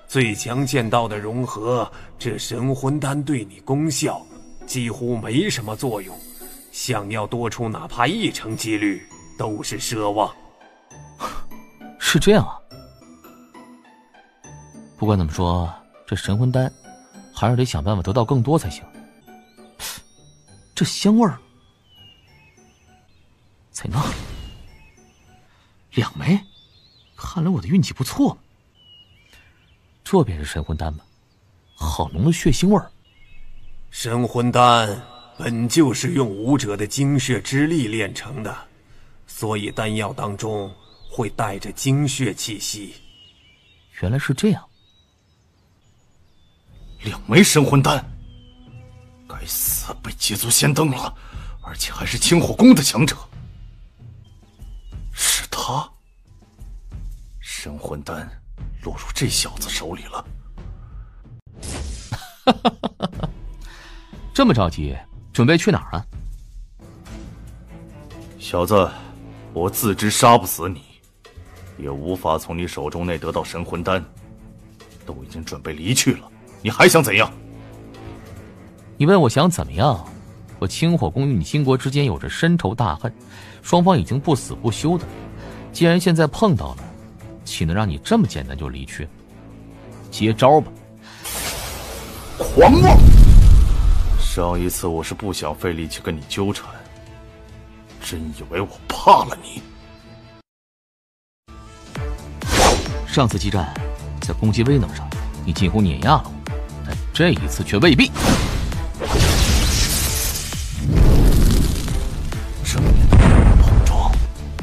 最强剑道的融合，这神魂丹对你功效几乎没什么作用，想要多出哪怕1成几率都是奢望。是这样啊。不管怎么说，这神魂丹还是得想办法得到更多才行。这香味儿在那里，2枚，看来我的运气不错。这便是神魂丹吧？好浓的血腥味儿。神魂丹本就是用武者的精血之力炼成的，所以丹药当中会带着精血气息。原来是这样。2枚神魂丹，该死，被捷足先登了，而且还是清火宫的强者。是他，神魂丹落入这小子手里了。这么着急，准备去哪儿啊？小子，我自知杀不死你，也无法从你手中内得到神魂丹，都已经准备离去了，你还想怎样？你问我想怎么样？我清火宫与你金国之间有着深仇大恨，双方已经不死不休的。既然现在碰到了，岂能让你这么简单就离去？接招吧！狂妄！上一次我是不想费力气跟你纠缠，真以为我怕了你？上次激战，在攻击威能上，你几乎碾压了我，但这一次却未必。正面的碰撞，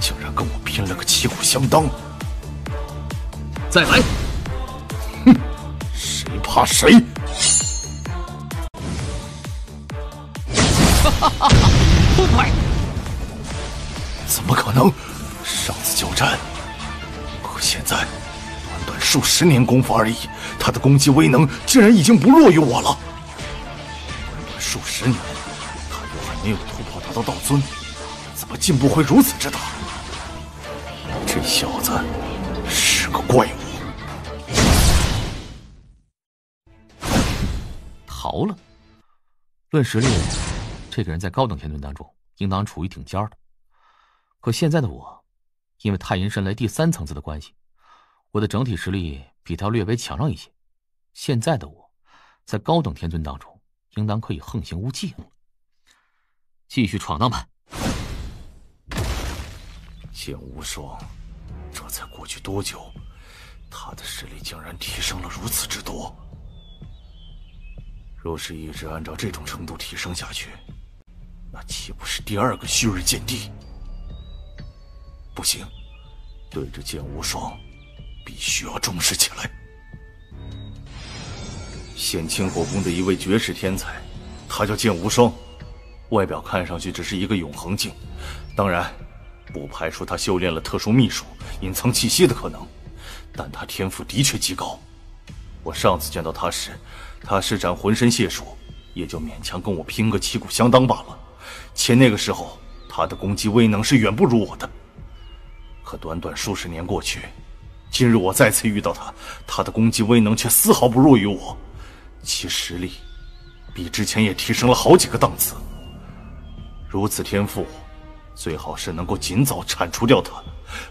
竟然跟我拼了个旗鼓相当！再来！哼，谁怕谁！哈哈哈！痛快！怎么可能？上次交战，可现在短数十年功夫而已，他的攻击威能竟然已经不弱于我了。短数十年，他又还没有突破达到道尊，怎么进步会如此之大？这小子是个怪物。逃了。论实力，这个人在高等天尊当中应当处于顶尖的。可现在的我，因为太阴神雷第3层次的关系，我的整体实力比他略微强上一些。现在的我，在高等天尊当中，应当可以横行无忌了。继续闯荡吧。剑无双，这才过去多久，他的实力竟然提升了如此之多。若是一直按照这种程度提升下去，那岂不是第2个旭日剑帝？不行，对着剑无双，必须要重视起来。现清火宫的一位绝世天才，他叫剑无双，外表看上去只是一个永恒境，当然不排除他修炼了特殊秘术，隐藏气息的可能，但他天赋的确极高。我上次见到他时，他施展浑身解数，也就勉强跟我拼个旗鼓相当罢了，且那个时候他的攻击威能是远不如我的。可短短数十年过去，今日我再次遇到他，他的攻击威能却丝毫不弱于我，其实力比之前也提升了好几个档次。如此天赋，最好是能够尽早铲除掉他，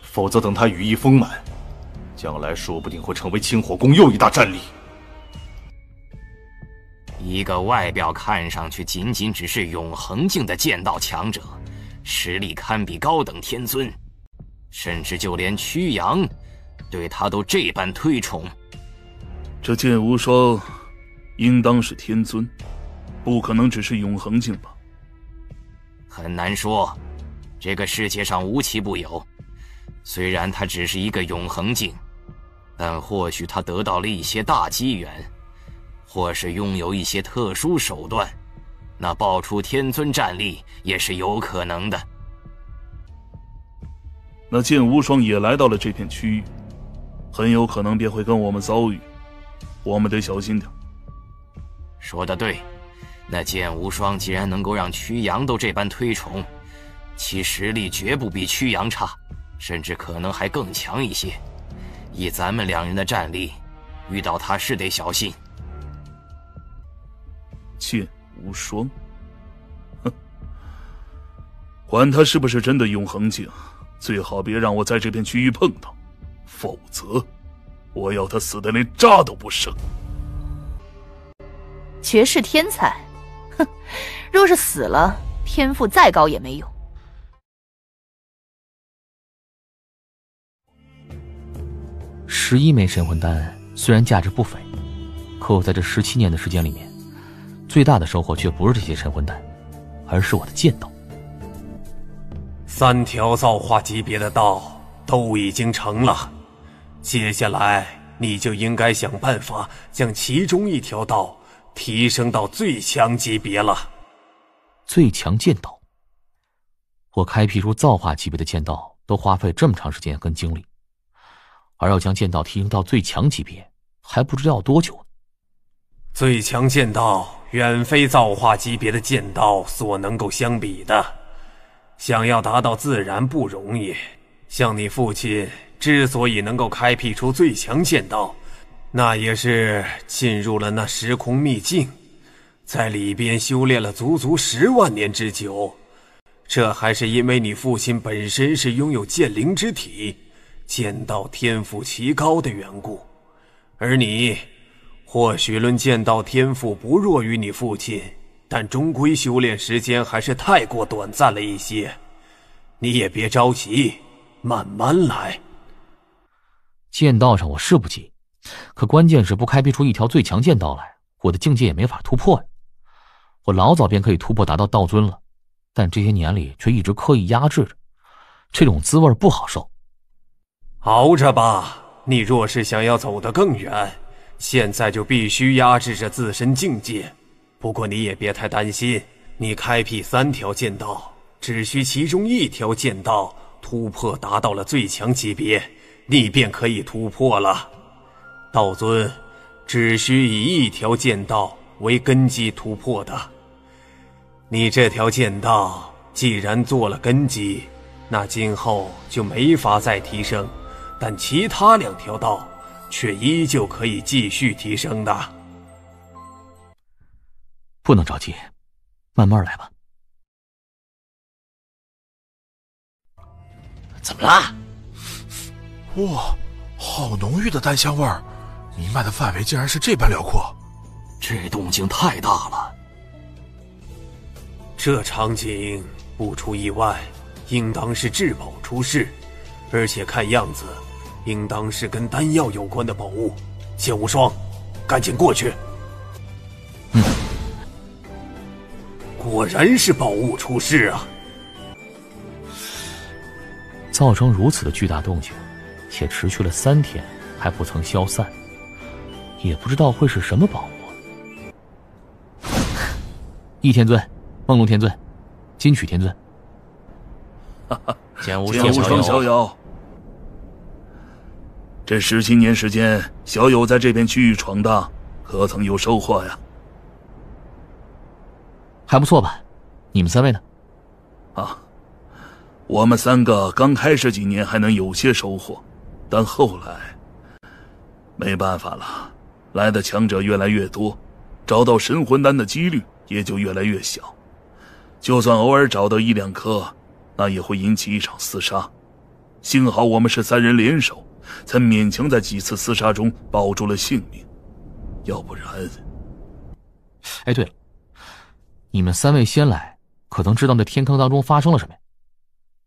否则等他羽翼丰满，将来说不定会成为清火宫又一大战力。一个外表看上去仅仅只是永恒境的剑道强者，实力堪比高等天尊，甚至就连曲阳对他都这般推崇。这剑无双应当是天尊，不可能只是永恒境吧？很难说，这个世界上无奇不有。虽然他只是一个永恒境，但或许他得到了一些大机缘，或是拥有一些特殊手段，那爆出天尊战力也是有可能的。那剑无双也来到了这片区域，很有可能便会跟我们遭遇，我们得小心点。说得对，那剑无双既然能够让曲阳都这般推崇，其实力绝不比曲阳差，甚至可能还更强一些。以咱们2人的战力，遇到他是得小心。剑无双，哼，管他是不是真的永恒镜，最好别让我在这片区域碰到，否则我要他死的连渣都不剩。绝世天才，哼，若是死了，天赋再高也没用。11枚神魂丹虽然价值不菲，可我在这17年的时间里面，最大的收获却不是这些神魂丹，而是我的剑道。3条造化级别的道都已经成了，接下来你就应该想办法将其中1条道提升到最强级别了。最强剑道，我开辟出造化级别的剑道都花费这么长时间跟精力，而要将剑道提升到最强级别，还不知道要多久呢。最强剑道远非造化级别的剑道所能够相比的，想要达到自然不容易。像你父亲之所以能够开辟出最强剑道，那也是进入了那时空秘境，在里边修炼了足足10万年之久。这还是因为你父亲本身是拥有剑灵之体，剑道天赋奇高的缘故。而你或许论剑道天赋不弱于你父亲，但终归修炼时间还是太过短暂了一些。你也别着急，慢慢来。剑道上我是不急，可关键是不开辟出1条最强剑道来，我的境界也没法突破呀。我老早便可以突破达到道尊了，但这些年里却一直刻意压制着，这种滋味不好受。熬着吧，你若是想要走得更远，现在就必须压制着自身境界。不过你也别太担心，你开辟3条剑道，只需其中1条剑道突破达到了最强级别，你便可以突破了。道尊只需以1条剑道为根基突破的。你这条剑道既然做了根基，那今后就没法再提升，但其他2条道却依旧可以继续提升的。不能着急，慢慢来吧。怎么啦？哇，好浓郁的丹香味儿，弥漫的范围竟然是这般辽阔。这动静太大了。这场景不出意外，应当是至宝出世，而且看样子应当是跟丹药有关的宝物。剑无双，赶紧过去。果然是宝物出世啊！造成如此的巨大动静，且持续了3天还不曾消散，也不知道会是什么宝物。倚天尊、梦龙天尊、金曲天尊。剑无双逍遥，这17年时间，小友在这片区域闯荡，可曾有收获呀？还不错吧？你们3位呢？啊，我们3个刚开始几年还能有些收获，但后来没办法了，来的强者越来越多，找到神魂丹的几率也就越来越小。就算偶尔找到1、2颗，那也会引起一场厮杀。幸好我们是3人联手，才勉强在几次厮杀中保住了性命，要不然……哎，对了，你们3位先来，可能知道那天坑当中发生了什么？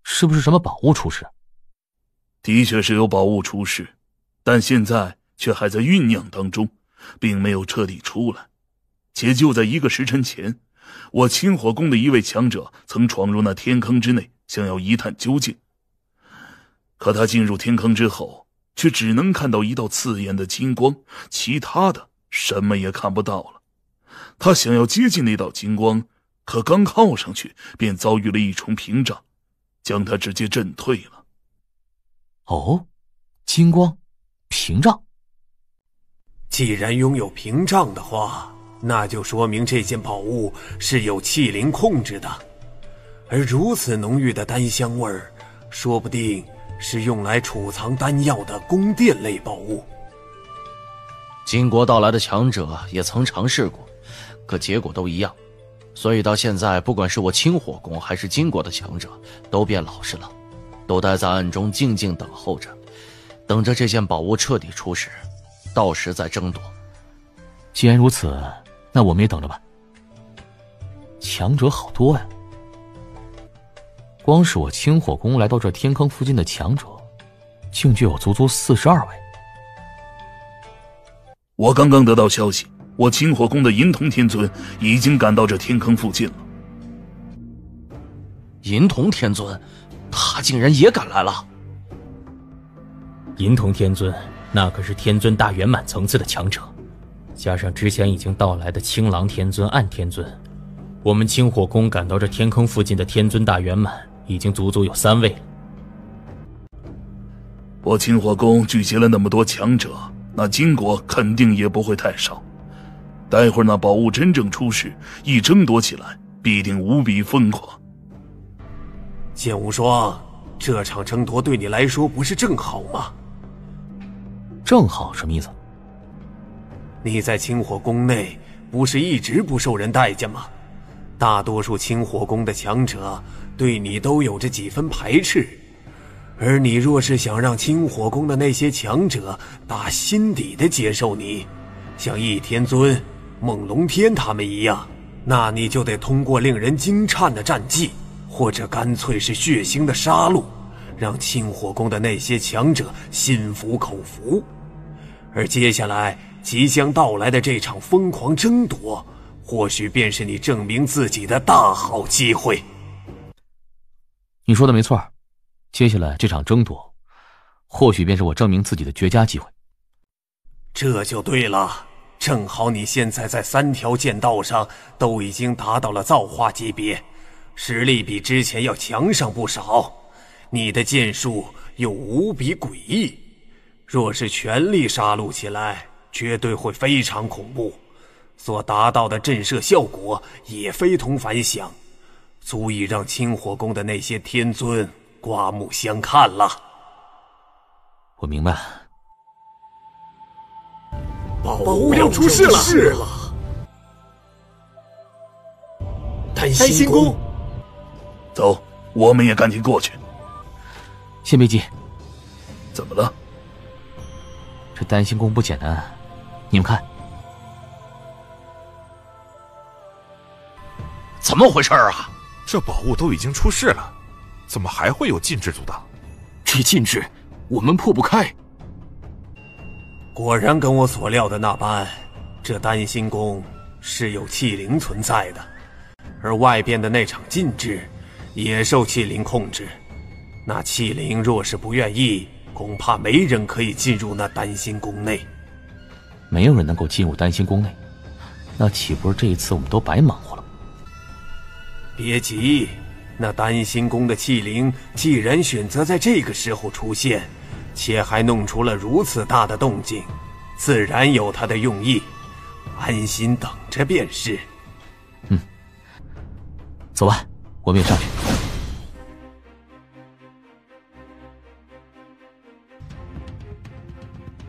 是不是什么宝物出世？的确是有宝物出世，但现在却还在酝酿当中，并没有彻底出来。且就在1个时辰前，我清火宫的一位强者曾闯入那天坑之内，想要一探究竟。可他进入天坑之后，却只能看到一道刺眼的金光，其他的什么也看不到了。他想要接近那道金光，可刚靠上去，便遭遇了一重屏障，将他直接震退了。哦，金光，屏障。既然拥有屏障的话，那就说明这件宝物是有气灵控制的，而如此浓郁的丹香味儿，说不定是用来储藏丹药的宫殿类宝物。金国到来的强者也曾尝试过，可结果都一样。所以到现在，不管是我清火宫还是金国的强者，都变老实了，都待在暗中静静等候着，等着这件宝物彻底出世，到时再争夺。既然如此，那我们也等着吧。强者好多呀，光是我清火宫来到这天坑附近的强者，竟就有足足42位。我刚刚得到消息，我清火宫的银瞳天尊已经赶到这天坑附近了。银瞳天尊，他竟然也赶来了！银瞳天尊，那可是天尊大圆满层次的强者，加上之前已经到来的青狼天尊、暗天尊，我们清火宫赶到这天坑附近的天尊大圆满已经足足有3位了。我清火宫聚集了那么多强者，那金国肯定也不会太少。待会儿那宝物真正出世，一争夺起来，必定无比疯狂。剑无双，这场争夺对你来说不是正好吗？正好什么意思？你在清火宫内不是一直不受人待见吗？大多数清火宫的强者对你都有着几分排斥，而你若是想让清火宫的那些强者打心底的接受你，像倚天尊、梦龙天他们一样，那你就得通过令人惊颤的战绩，或者干脆是血腥的杀戮，让清火宫的那些强者心服口服。而接下来即将到来的这场疯狂争夺，或许便是你证明自己的大好机会。你说的没错，接下来这场争夺，或许便是我证明自己的绝佳机会。这就对了，正好你现在在3条剑道上都已经达到了造化级别，实力比之前要强上不少，你的剑术又无比诡异，若是全力杀戮起来，绝对会非常恐怖，所达到的震慑效果也非同凡响，足以让清火宫的那些天尊刮目相看了。我明白。宝物要出世了！丹心宫，走，我们也赶紧过去。先别急。怎么了？这丹心宫不简单，你们看。怎么回事啊？这宝物都已经出世了，怎么还会有禁制阻挡？这禁制我们破不开。果然跟我所料的那般，这丹心宫是有气灵存在的，而外边的那场禁制也受气灵控制。那气灵若是不愿意，恐怕没人可以进入那丹心宫内。没有人能够进入丹心宫内，那岂不是这一次我们都白忙活了？别急，那丹心宫的气灵既然选择在这个时候出现，且还弄出了如此大的动静，自然有他的用意，安心等着便是。走吧，我们也上去。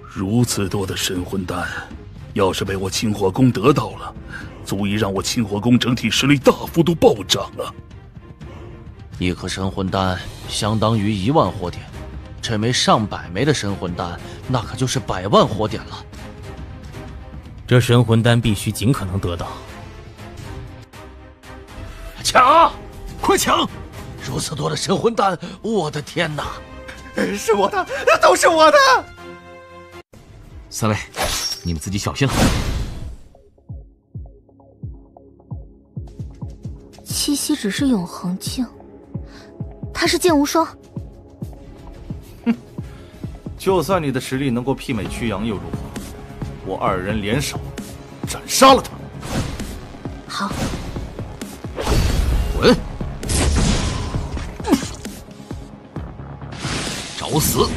如此多的神魂丹，要是被我清火宫得到了，足以让我清火宫整体实力大幅度暴涨啊！一颗神魂丹相当于1万火点，这枚上百枚的神魂丹，那可就是100万火点了。这神魂丹必须尽可能得到。抢！快抢！如此多的神魂丹，我的天哪！是我的，都是我的！3位，你们自己小心了。七夕只是永恒境，他是剑无双。哼，就算你的实力能够媲美曲阳又如何？我2人联手，斩杀了他。好。滚！找死！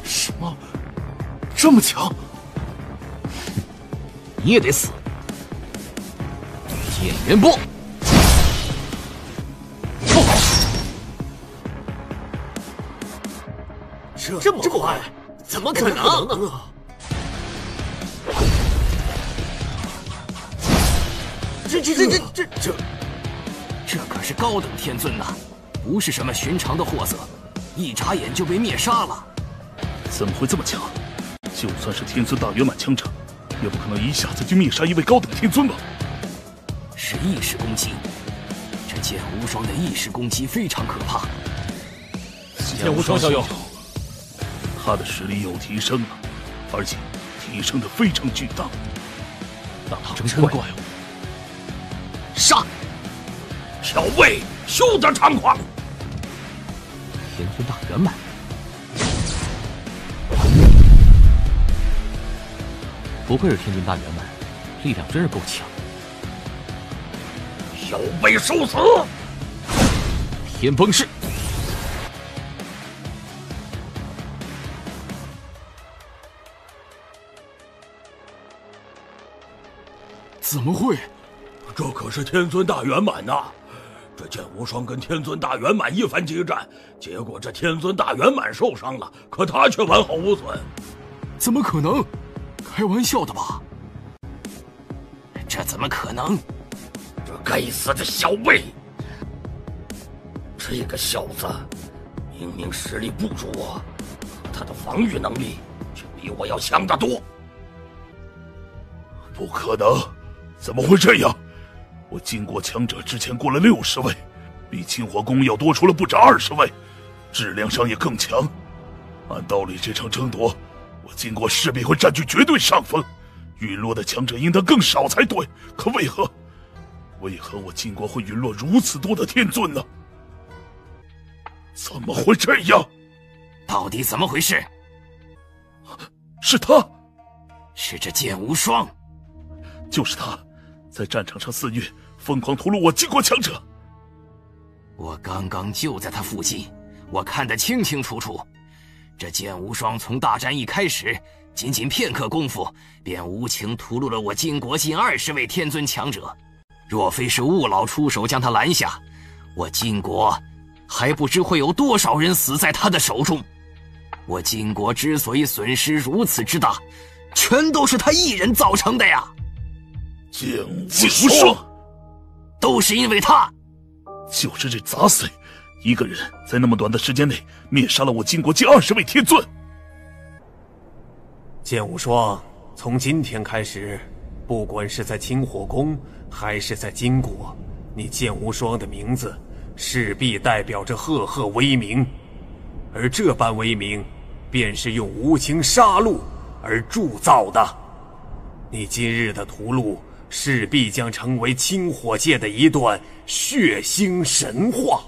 什么？这么强？你也得死！剑元波！这么快？怎么可能？这可是高等天尊呐，不是什么寻常的货色，一眨眼就被灭杀了。怎么会这么强？就算是天尊大圆满强者，也不可能一下子就灭杀一位高等天尊吧？是意识攻击，这剑无双的意识攻击非常可怕。剑无双小友，他的实力又提升了，而且提升的非常巨大。那他真怪物！杀！小卫，休得猖狂！天尊大圆满，不愧是天尊大圆满，力量真是够强。小卫受死！天崩式。怎么会？这可是天尊大圆满呐！这剑无双跟天尊大圆满一番激战，结果这天尊大圆满受伤了，可他却完好无损。怎么可能？开玩笑的吧？这怎么可能？这该死的小卫！这个小子明明实力不如我，可他的防御能力却比我要强得多。不可能！怎么会这样？我金国强者之前过了60位，比清火宫要多出了不止20位，质量上也更强。按道理，这场争夺，我金国势必会占据绝对上风，陨落的强者应当更少才对。可为何我金国会陨落如此多的天尊呢？怎么会这样？到底怎么回事？是他，是这剑无双，就是他。在战场上肆虐，疯狂屠戮我金国强者。我刚刚就在他附近，我看得清清楚楚。这剑无双从大战一开始，仅仅片刻功夫，便无情屠戮了我金国近20位天尊强者。若非是雾老出手将他拦下，我金国还不知会有多少人死在他的手中。我金国之所以损失如此之大，全都是他一人造成的呀！剑无双，都是因为他。就是这杂碎，一个人在那么短的时间内灭杀了我金国近20位天尊。剑无双，从今天开始，不管是在清火宫还是在金国，你剑无双的名字势必代表着赫赫威名，而这般威名，便是用无情杀戮而铸造的。你今日的屠戮，势必将成为清火界的一段血腥神话。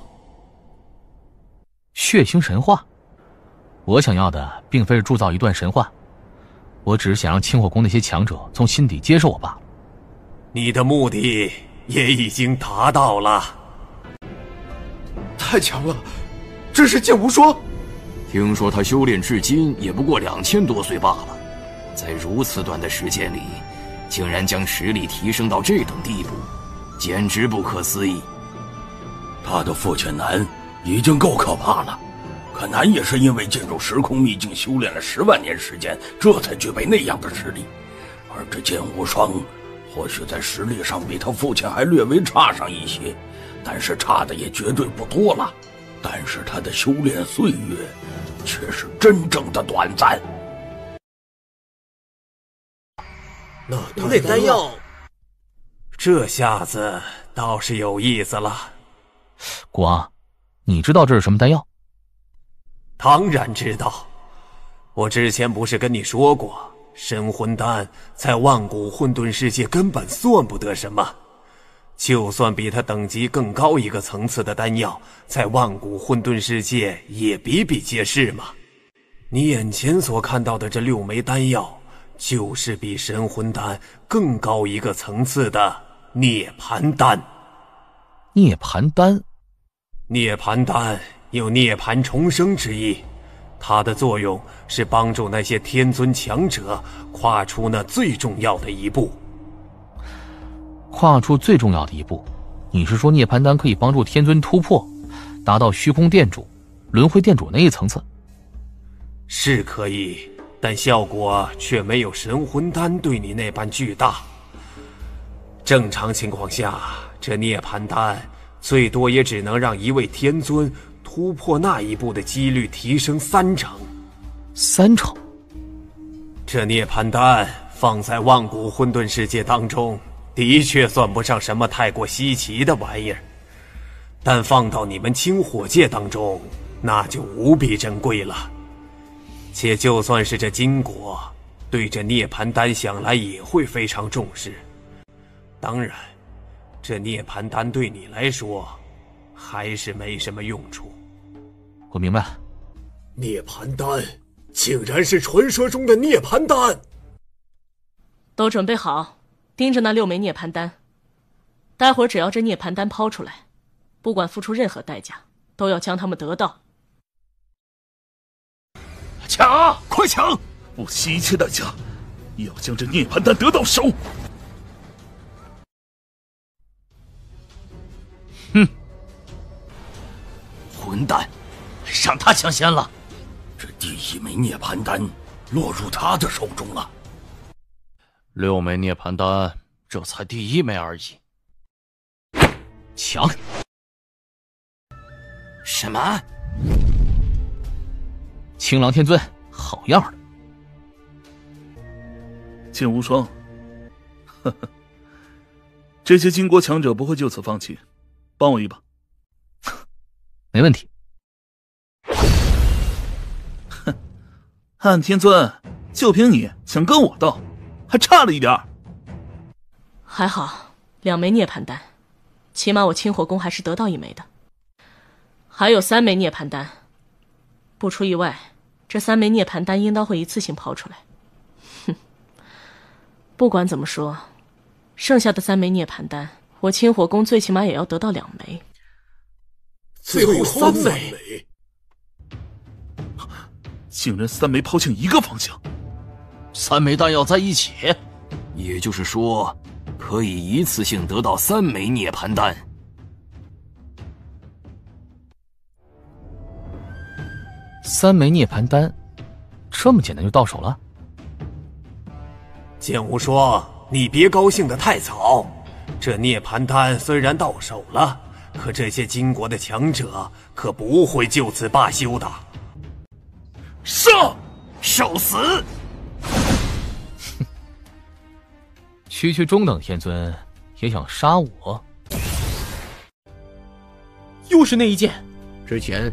血腥神话？我想要的并非是铸造一段神话，我只是想让清火宫那些强者从心底接受我罢了。你的目的也已经达到了。太强了，这是剑无双。听说他修炼至今也不过2000多岁罢了，在如此短的时间里，竟然将实力提升到这等地步，简直不可思议。他的父亲南已经够可怕了，可南也是因为进入时空秘境修炼了10万年时间，这才具备那样的实力。而这剑无双，或许在实力上比他父亲还略微差上一些，但是差的也绝对不多了。但是他的修炼岁月，却是真正的短暂。那丹药，这下子倒是有意思了。国王，你知道这是什么丹药？当然知道，我之前不是跟你说过，神魂丹在万古混沌世界根本算不得什么，就算比它等级更高一个层次的丹药，在万古混沌世界也比比皆是嘛。你眼前所看到的这6枚丹药，就是比神魂丹更高一个层次的涅槃丹。涅槃丹？涅槃丹有涅槃重生之意，它的作用是帮助那些天尊强者跨出那最重要的一步。跨出最重要的一步，你是说涅槃丹可以帮助天尊突破，达到虚空殿主、轮回殿主那一层次？是可以，但效果却没有神魂丹对你那般巨大。正常情况下，这涅槃丹最多也只能让一位天尊突破那一步的几率提升3成。3成？这涅槃丹放在万古混沌世界当中，的确算不上什么太过稀奇的玩意儿，但放到你们清火界当中，那就无比珍贵了。且就算是这金国，对这涅槃丹想来也会非常重视。当然，这涅槃丹对你来说，还是没什么用处。我明白了。涅槃丹，竟然是传说中的涅槃丹！都准备好，盯着那6枚涅槃丹。待会儿只要这涅槃丹抛出来，不管付出任何代价，都要将它们得到。抢啊！快抢！不惜一切代价，也要将这涅槃丹得到手。哼！混蛋，让他抢先了。这第1枚涅槃丹落入他的手中了。6枚涅槃丹，这才第1枚而已。抢！什么？青狼天尊，好样的！剑无双，呵呵，这些金国强者不会就此放弃，帮我一把。没问题。哼，暗天尊，就凭你想跟我斗，还差了一点。还好，2枚涅槃丹，起码我清火宫还是得到1枚的。还有3枚涅槃丹，不出意外，这3枚涅槃丹应当会一次性抛出来。哼，不管怎么说，剩下的3枚涅槃丹，我清火宫最起码也要得到2枚。最后3枚，竟然3枚抛向一个方向，3枚弹药在一起，也就是说，可以一次性得到3枚涅槃丹。3枚涅槃丹，这么简单就到手了？剑无双，你别高兴得太早。这涅槃丹虽然到手了，可这些金国的强者可不会就此罢休的。上！受死！区中等天尊也想杀我？又是那一剑！之前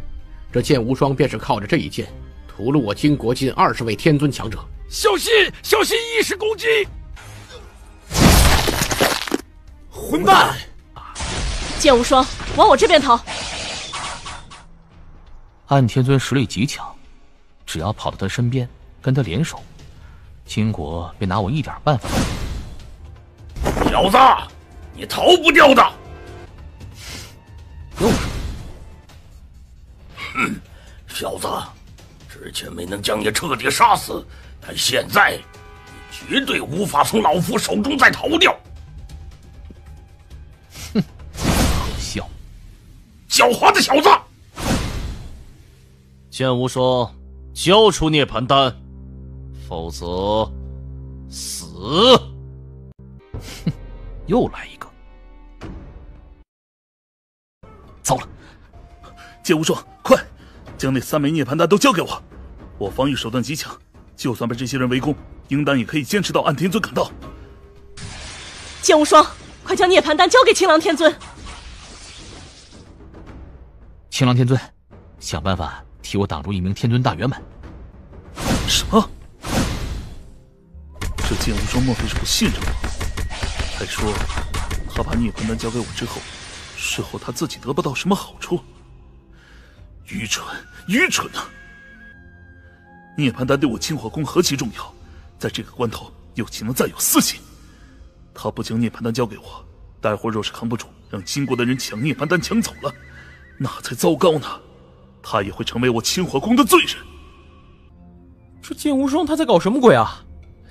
这剑无双便是靠着这一剑屠了我金国近20位天尊强者。小心，小心意识攻击！混蛋！剑无双，往我这边逃！暗天尊实力极强，只要跑到他身边，跟他联手，金国别拿我一点办法。小子，你逃不掉的！又是。哼，小子，之前没能将你彻底杀死，但现在你绝对无法从老夫手中再逃掉。哼，可笑！狡猾的小子！剑无双，交出涅槃丹，否则死！哼，又来一个。糟了！剑无双，快将那3枚涅槃丹都交给我！我防御手段极强，就算被这些人围攻，应当也可以坚持到暗天尊赶到。剑无双，快将涅槃丹交给青狼天尊！青狼天尊，想办法替我挡住1名天尊大圆满。什么？这剑无双莫非是不信任我？还说他把涅槃丹交给我之后，事后他自己得不到什么好处？愚蠢，愚蠢啊！涅槃丹对我清火宫何其重要，在这个关头又岂能再有私心？他不将涅槃丹交给我，待会儿若是扛不住，让金国的人抢涅槃丹抢走了，那才糟糕呢。他也会成为我清火宫的罪人。这剑无双他在搞什么鬼啊？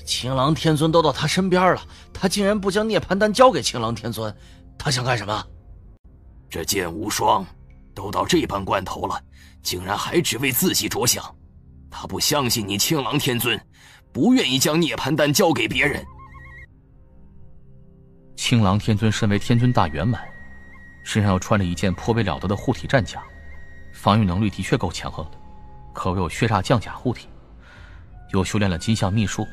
青狼天尊都到他身边了，他竟然不将涅槃丹交给青狼天尊，他想干什么？这剑无双都到这般关头了，竟然还只为自己着想，他不相信你青狼天尊，不愿意将涅槃丹交给别人。青狼天尊身为天尊大圆满，身上又穿着一件颇为了得的护体战甲，防御能力的确够强横的，可谓有血煞降甲护体，又修炼了金象秘术，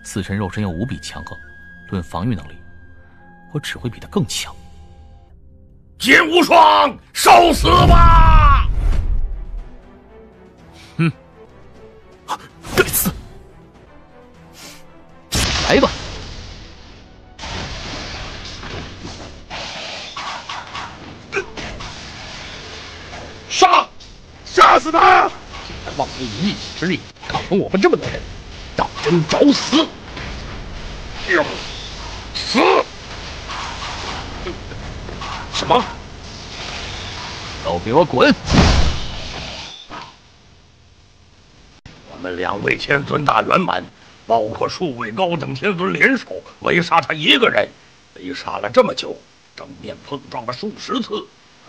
自身肉身又无比强横，论防御能力，我只会比他更强。剑无双，受死吧！该死！来吧！杀死他！竟然妄为一己之力搞得我们这么多人，当真找死！要死！什么？都给我滚！我们2位天尊大圆满，包括数位高等天尊联手围杀他一个人，围杀了这么久，正面碰撞了数十次。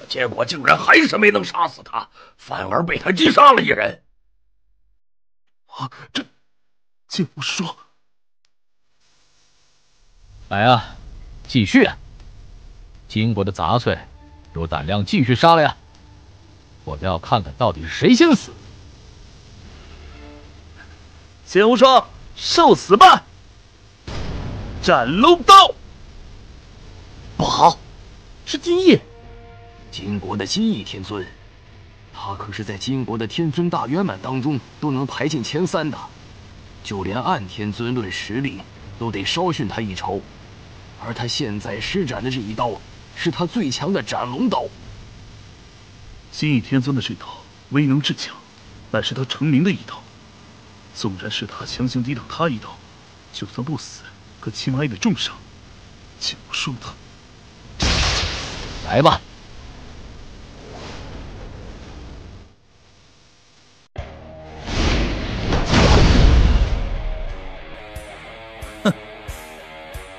结果竟然还是没能杀死他，反而被他击杀了一人。这剑无双！来啊，继续啊！金国的杂碎，有胆量继续杀了呀！我倒要看看到底是谁先死。剑无双，受死吧！斩龙刀！不好，是金翼。金国的金翼天尊，他可是在金国的天尊大圆满当中都能排进前3的，就连暗天尊论实力都得稍逊他一筹，而他现在施展的这一刀是他最强的斩龙刀。金翼天尊的这刀威能至强，乃是他成名的一刀。纵然是他强行抵挡他一刀，就算不死，可起码也得重伤。剑无双他，来吧！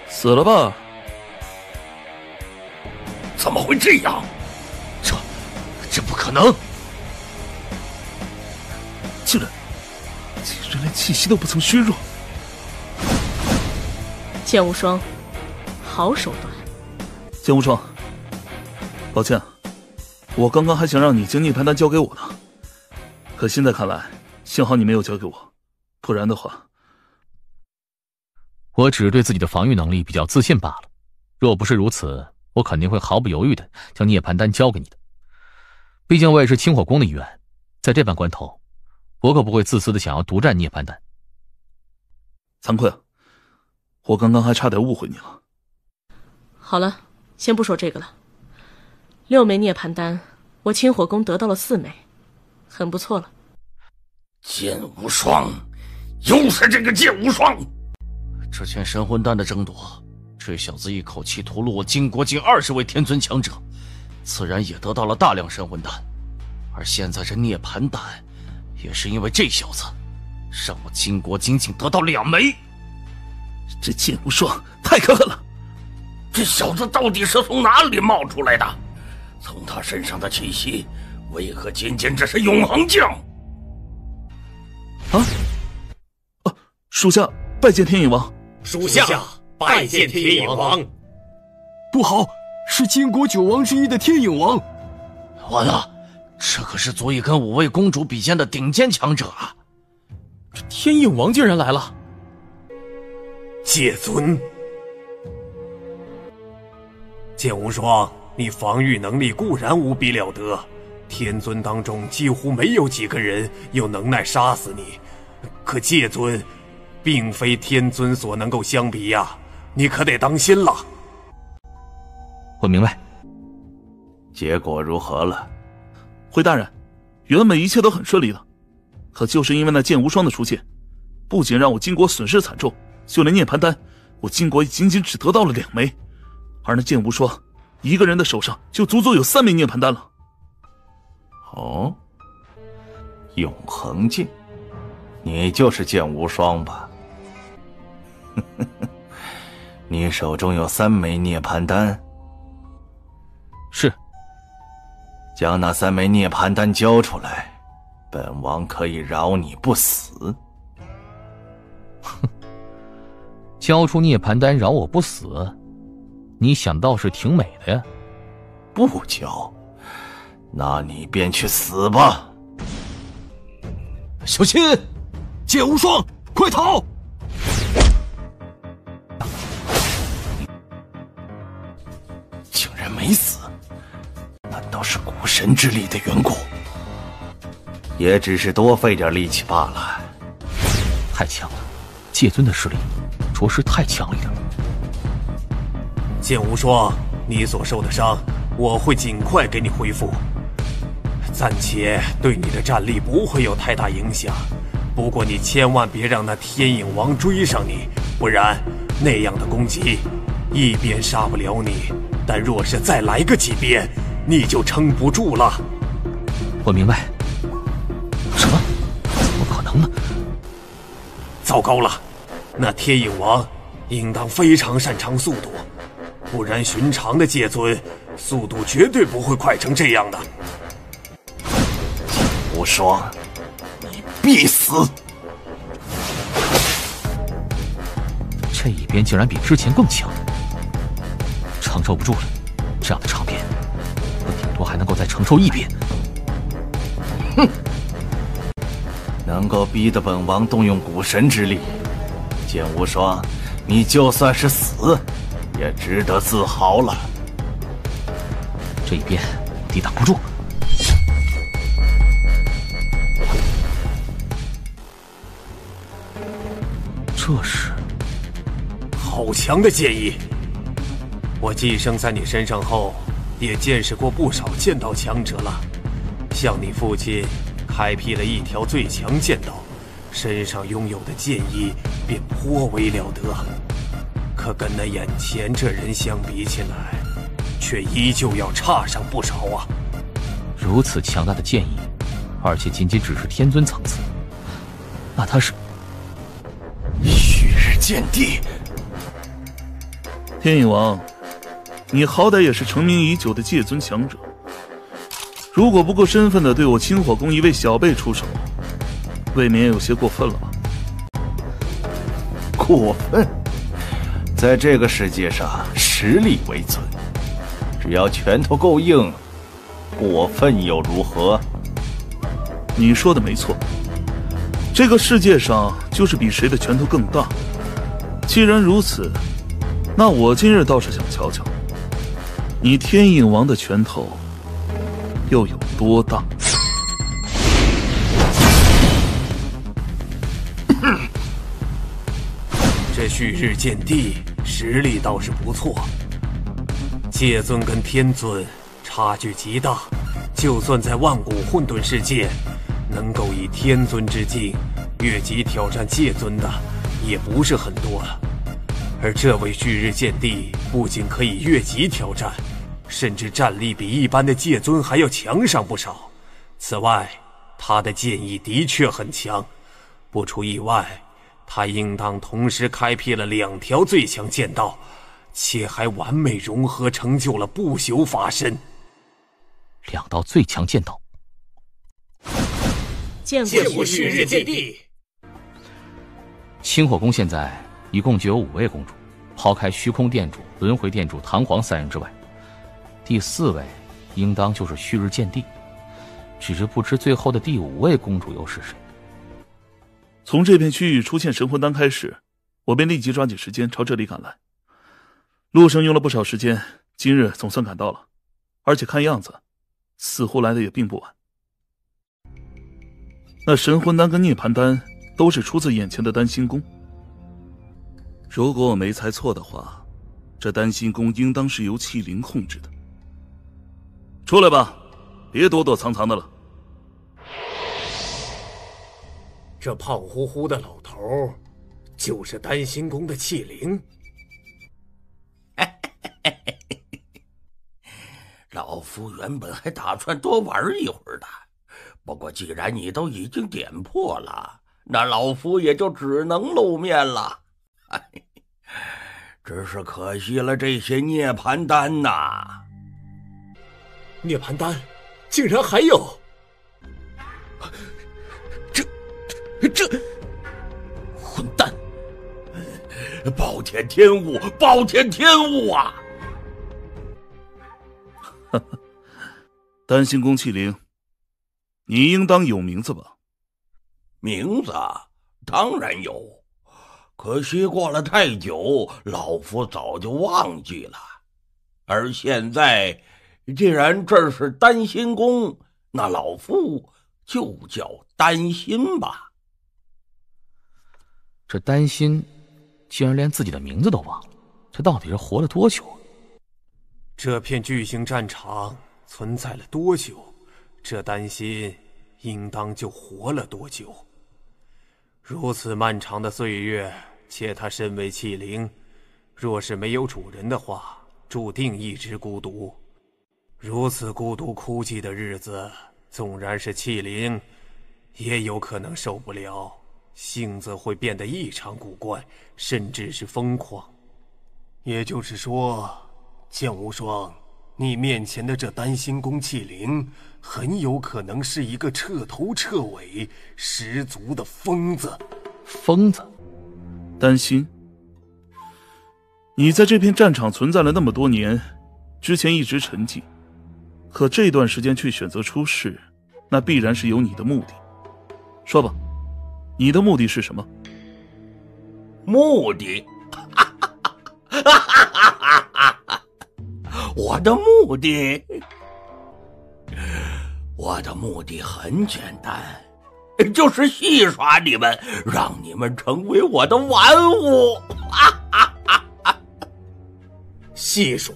死了吧？怎么会这样？这不可能！竟然连气息都不曾削弱。剑无双，好手段。剑无双，抱歉，我刚刚还想让你将涅槃丹交给我呢，可现在看来，幸好你没有交给我，不然的话。我只是对自己的防御能力比较自信罢了，若不是如此，我肯定会毫不犹豫地将涅槃丹交给你的。毕竟我也是清火宫的一员，在这般关头，我可不会自私地想要独占涅槃丹。惭愧啊，我刚刚还差点误会你了。好了，先不说这个了。6枚涅槃丹，我清火宫得到了4枚，很不错了。剑无双，又是这个剑无双！之前神魂丹的争夺，这小子一口气屠戮我金国近20位天尊强者，自然也得到了大量神魂丹。而现在这涅槃丹，也是因为这小子，让我金国仅仅得到2枚。这剑无双太可恨了！这小子到底是从哪里冒出来的？从他身上的气息，为何仅仅只是永恒境？属下拜见天影王。属下拜见天影王。不好，是金国9王之一的天影王。完了，这可是足以跟5位公主比肩的顶尖强者啊！这天影王竟然来了！谢尊，剑无双，你防御能力固然无比了得，天尊当中几乎没有几个人有能耐杀死你，可戒尊并非天尊所能够相比呀，你可得当心了。我明白。结果如何了？回大人，原本一切都很顺利的，可就是因为那剑无双的出现，不仅让我金国损失惨重，就连涅槃丹，我金国也仅仅只得到了2枚，而那剑无双一个人的手上就足足有3枚涅槃丹了。哦，永恒境，你就是剑无双吧？你手中有3枚涅槃丹？是。将那3枚涅槃丹交出来，本王可以饶你不死。哼，交出涅槃丹饶我不死，你想倒是挺美的呀。不交，那你便去死吧。小心！剑无双，快逃！竟然没死，难道是蛊神之力的缘故？也只是多费点力气罢了。太强了，戒尊的实力着实太强烈了。剑无双，你所受的伤，我会尽快给你恢复。暂且对你的战力不会有太大影响，不过你千万别让那天影王追上你，不然那样的攻击，一边杀不了你，但若是再来个几鞭，你就撑不住了。我明白。什么？怎么可能呢？糟糕了，那天影王应当非常擅长速度，不然寻常的戒尊速度绝对不会快成这样的。无双，你必死！这一鞭竟然比之前更强，承受不住了。这样的长鞭，我顶多还能够再承受一鞭。哼！能够逼得本王动用蛊神之力，剑无双，你就算是死，也值得自豪了。这一鞭抵挡不住。这是好强的剑意！我寄生在你身上后，也见识过不少剑道强者了。像你父亲开辟了一条最强剑道，身上拥有的剑意便颇为了得。可跟那眼前这人相比起来，却依旧要差上不少啊！如此强大的剑意，而且仅仅只是天尊层次，那他是旭日剑帝。天影王，你好歹也是成名已久的戒尊强者，如果不顾身份的对我清火宫一位小辈出手，未免有些过分了吧？过分？在这个世界上，实力为尊，只要拳头够硬，过分又如何？你说的没错，这个世界上就是比谁的拳头更大。既然如此，那我今日倒是想瞧瞧，你天影王的拳头又有多大？这旭日剑帝实力倒是不错，戒尊跟天尊差距极大，就算在万古混沌世界，能够以天尊之境越级挑战戒尊的也不是很多了。而这位旭日剑帝不仅可以越级挑战，甚至战力比一般的戒尊还要强上不少。此外，他的剑意的确很强，不出意外，他应当同时开辟了2条最强剑道，且还完美融合成就了不朽法身。2道最强剑道，见过旭日剑帝。清火宫现在一共就有5位公主，抛开虚空殿主、轮回殿主、唐皇3人之外，第4位应当就是旭日剑帝，只是不知最后的第5位公主又是谁。从这片区域出现神魂丹开始，我便立即抓紧时间朝这里赶来。路上用了不少时间，今日总算赶到了，而且看样子似乎来的也并不晚。那神魂丹跟涅槃丹都是出自眼前的丹心宫。如果我没猜错的话，这丹心宫应当是由气灵控制的。出来吧，别躲躲藏藏的了。这胖乎乎的老头就是丹心宫的气灵。老夫原本还打算多玩一会儿的，不过既然你都已经点破了，那老夫也就只能露面了。只是可惜了这些涅槃丹呐。涅槃丹竟然还有！这混蛋！暴殄天物，暴殄天物啊！哈哈，丹心宫器灵，你应当有名字吧？名字当然有，可惜过了太久，老夫早就忘记了。而现在，既然这是丹心宫，那老夫就叫丹心吧。这丹心竟然连自己的名字都忘了，这到底是活了多久？这片巨型战场存在了多久，这丹心应当就活了多久。如此漫长的岁月，且他身为器灵，若是没有主人的话，注定一直孤独。如此孤独哭泣的日子，纵然是器灵，也有可能受不了，性子会变得异常古怪，甚至是疯狂。也就是说，剑无双，你面前的这丹心宫器灵，很有可能是一个彻头彻尾、十足的疯子。疯子？丹心，你在这片战场存在了那么多年，之前一直沉寂，可这段时间却选择出世，那必然是有你的目的。说吧，你的目的是什么？目的？我的目的很简单，就是戏耍你们，让你们成为我的玩物。戏耍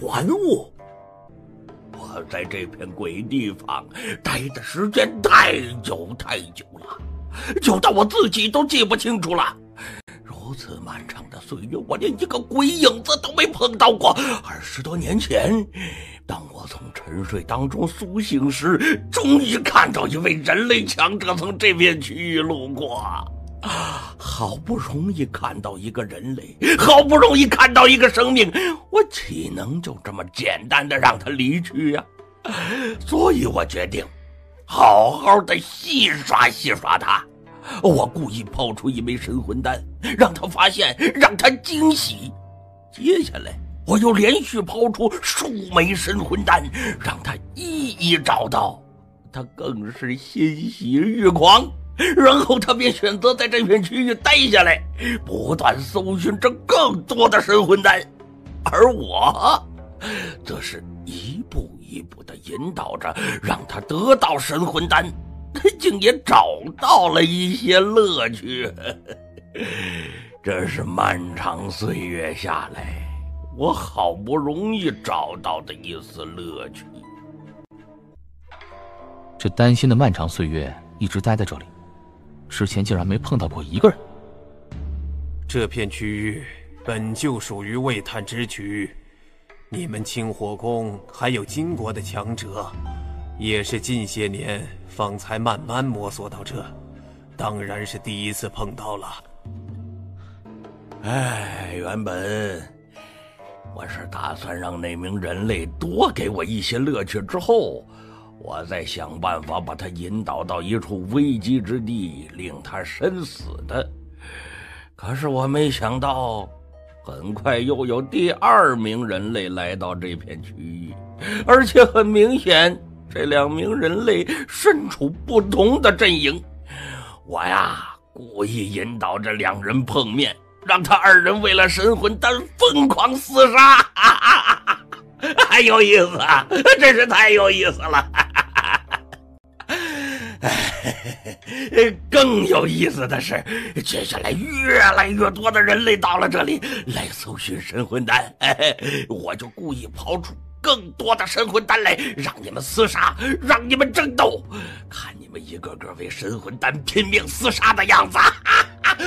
玩物？我在这片鬼地方待的时间太久了，久到我自己都记不清楚了。如此漫长的岁月，我连一个鬼影子都没碰到过。20多年前，当我从沉睡当中苏醒时，终于看到一位人类强者从这片区域路过。好不容易看到一个人类，好不容易看到一个生命，我岂能就这么简单的让他离去呀？所以我决定好好的戏耍他。我故意抛出一枚神魂丹，让他发现，让他惊喜。接下来我又连续抛出数枚神魂丹，让他一一找到。他更是欣喜欲狂，然后他便选择在这片区域待下来，不断搜寻着更多的神魂丹。而我则是一步一步地引导着，让他得到神魂丹，竟也找到了一些乐趣。这是漫长岁月下来，我好不容易找到的一丝乐趣。这丹心的漫长岁月一直待在这里，之前竟然没碰到过一个人。这片区域本就属于未探之区，你们清火宫还有金国的强者，也是近些年方才慢慢摸索到这，当然是第一次碰到了。原本我是打算让那名人类多给我一些乐趣之后，我再想办法把他引导到一处危机之地，令他身死的。可是我没想到，很快又有第2名人类来到这片区域，而且很明显，这2名人类身处不同的阵营。我故意引导这2人碰面，让他2人为了神魂丹疯狂厮杀，太有意思啊！真是太有意思了。更有意思的是，接下来越来越多的人类到了这里来搜寻神魂丹，我就故意抛出更多的神魂丹来，让你们厮杀，让你们争斗，看你们一个个为神魂丹拼命厮杀的样子，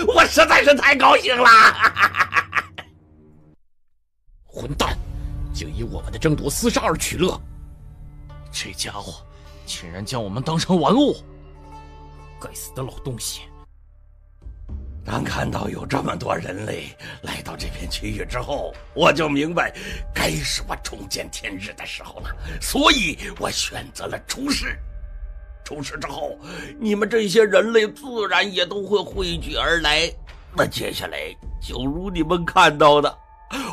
我实在是太高兴了。混蛋，竟以我们的争夺厮杀而取乐，这家伙竟然将我们当成玩物！该死的老东西！当看到有这么多人类来到这片区域之后，我就明白，该是我重见天日的时候了，所以我选择了出世。出事之后，你们这些人类自然也都会汇聚而来。那接下来就如你们看到的，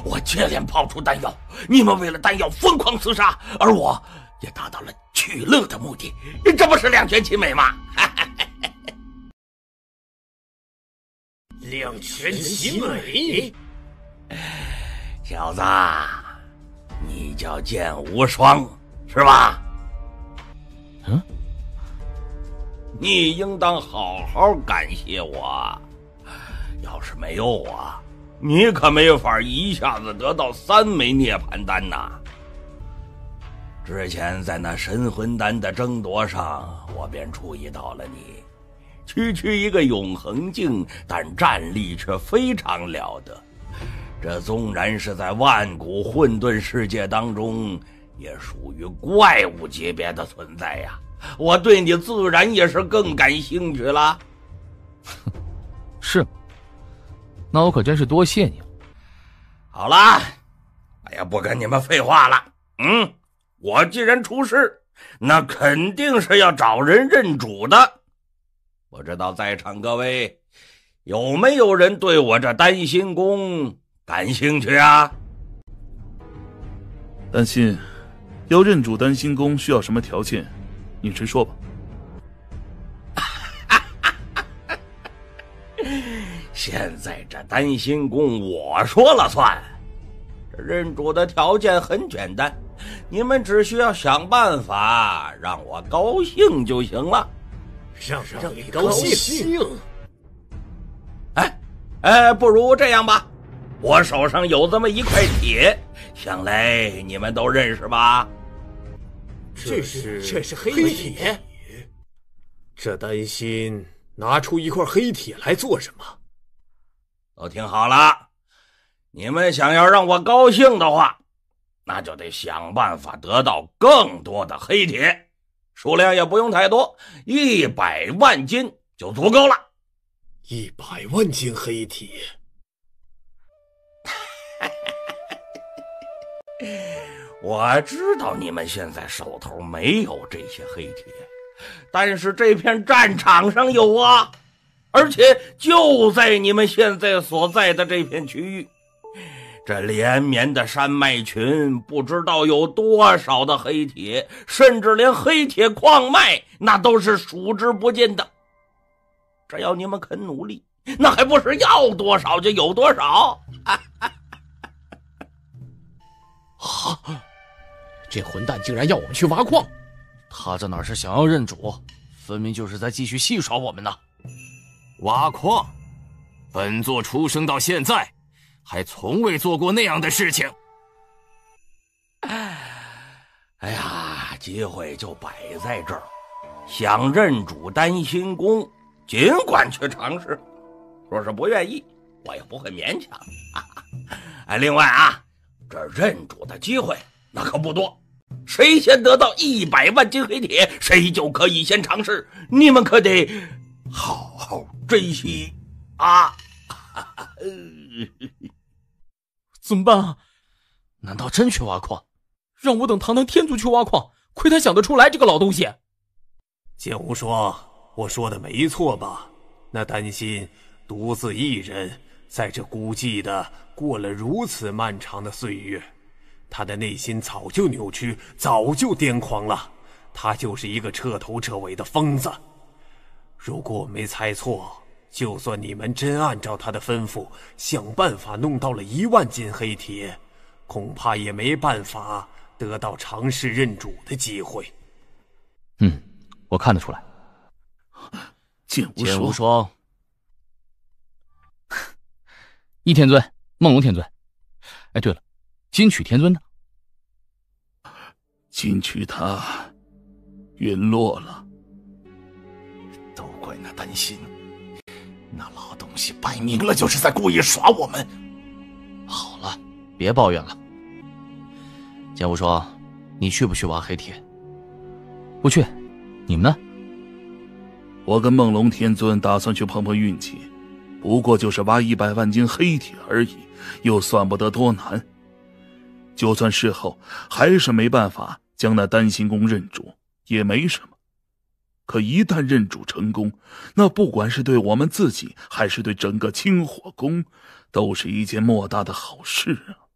我接连抛出弹药，你们为了弹药疯狂厮杀，而我也达到了取乐的目的，这不是两全其美吗？两全其美。小子，你叫剑无双是吧？嗯，你应当好好感谢我。要是没有我，你可没法一下子得到3枚涅槃丹呐。之前在那神魂丹的争夺上，我便注意到了你，区一个永恒境，但战力却非常了得。这纵然是在万古混沌世界当中，也属于怪物级别的存在呀。我对你自然也是更感兴趣了。是吗？那我可真是多谢你了。好了，哎呀，不跟你们废话了。我既然出事，那肯定是要找人认主的。不知道在场各位有没有人对我这丹心宫感兴趣啊？丹心，要认主丹心宫需要什么条件？你直说吧。现在这丹心宫我说了算，认主的条件很简单，你们只需要想办法让我高兴就行了。让你高兴？不如这样吧，我手上有这么一块铁，想来你们都认识吧？这是黑铁。这丹心拿出一块黑铁来做什么？都听好了，你们想要让我高兴的话，那就得想办法得到更多的黑铁，数量也不用太多，100万斤就足够了。100万斤黑铁？我知道你们现在手头没有这些黑铁，但是这片战场上有啊，而且就在你们现在所在的这片区域，这连绵的山脉群不知道有多少的黑铁，甚至连黑铁矿脉那都是数之不尽的。只要你们肯努力，那还不是要多少就有多少？这混蛋竟然要我们去挖矿！他这哪是想要认主，分明就是在继续戏耍我们呢。挖矿？本座出生到现在，还从未做过那样的事情。哎呀，机会就摆在这儿，想认主丹心宫，尽管去尝试。若是不愿意，我也不会勉强。另外啊，这认主的机会那可不多，谁先得到100万斤黑铁，谁就可以先尝试。你们可得好好珍惜啊！怎么办啊？难道真去挖矿？让我等堂堂天族去挖矿，亏他想得出来这个老东西。剑无双，我说的没错吧？那丹心独自一人在这孤寂的过了如此漫长的岁月，他的内心早就扭曲，早就癫狂了。他就是一个彻头彻尾的疯子。如果我没猜错，就算你们真按照他的吩咐想办法弄到了1万斤黑铁，恐怕也没办法得到尝试认主的机会。我看得出来。剑无双，一天尊，梦龙天尊。哎，对了，金曲天尊呢？金曲他陨落了。都怪那丹心，那老东西摆明了就是在故意耍我们。好了，别抱怨了。剑无双，你去不去挖黑铁？不去。你们呢？我跟梦龙天尊打算去碰碰运气，不过就是挖100万斤黑铁而已，又算不得多难。就算事后还是没办法将那丹心宫认主，也没什么。可一旦认主成功，那不管是对我们自己，还是对整个清火宫，都是一件莫大的好事啊。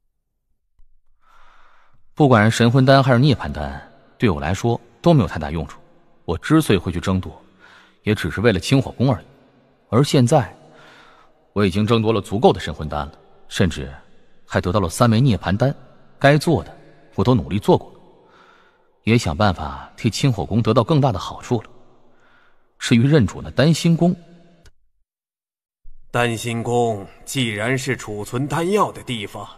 不管是神魂丹还是涅槃丹，对我来说都没有太大用处。我之所以会去争夺，也只是为了清火宫而已。而现在，我已经争夺了足够的神魂丹了，甚至还得到了3枚涅槃丹。该做的我都努力做过了，也想办法替清火宫得到更大的好处了。至于认主的丹心宫，丹心宫既然是储存丹药的地方，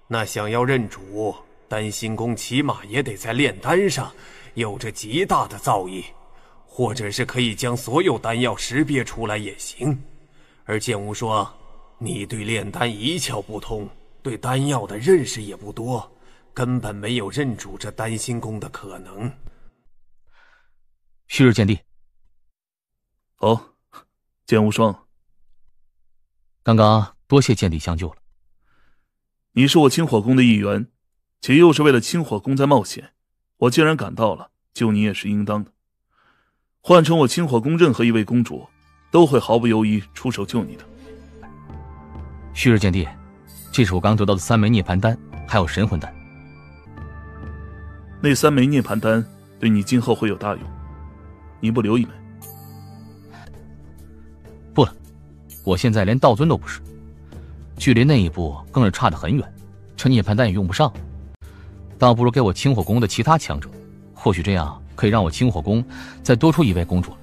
那想要认主，丹心宫起码也得在炼丹上有着极大的造诣，或者是可以将所有丹药识别出来也行。而剑无双，你对炼丹一窍不通，对丹药的认识也不多，根本没有认主这丹心宫的可能。旭日见地。好，剑无双，刚刚多谢见地相救了。你是我清火宫的一员，且又是为了清火宫在冒险，我既然赶到了，救你也是应当的。换成我清火宫任何一位公主，都会毫不犹豫出手救你的。旭日见地，这是我刚得到的3枚涅槃丹，还有神魂丹。那3枚涅槃丹对你今后会有大用，你不留一枚？不了，我现在连道尊都不是，距离那一步更是差得很远，这涅槃丹也用不上，倒不如给我清火宫的其他强者，或许这样可以让我清火宫再多出一位公主了。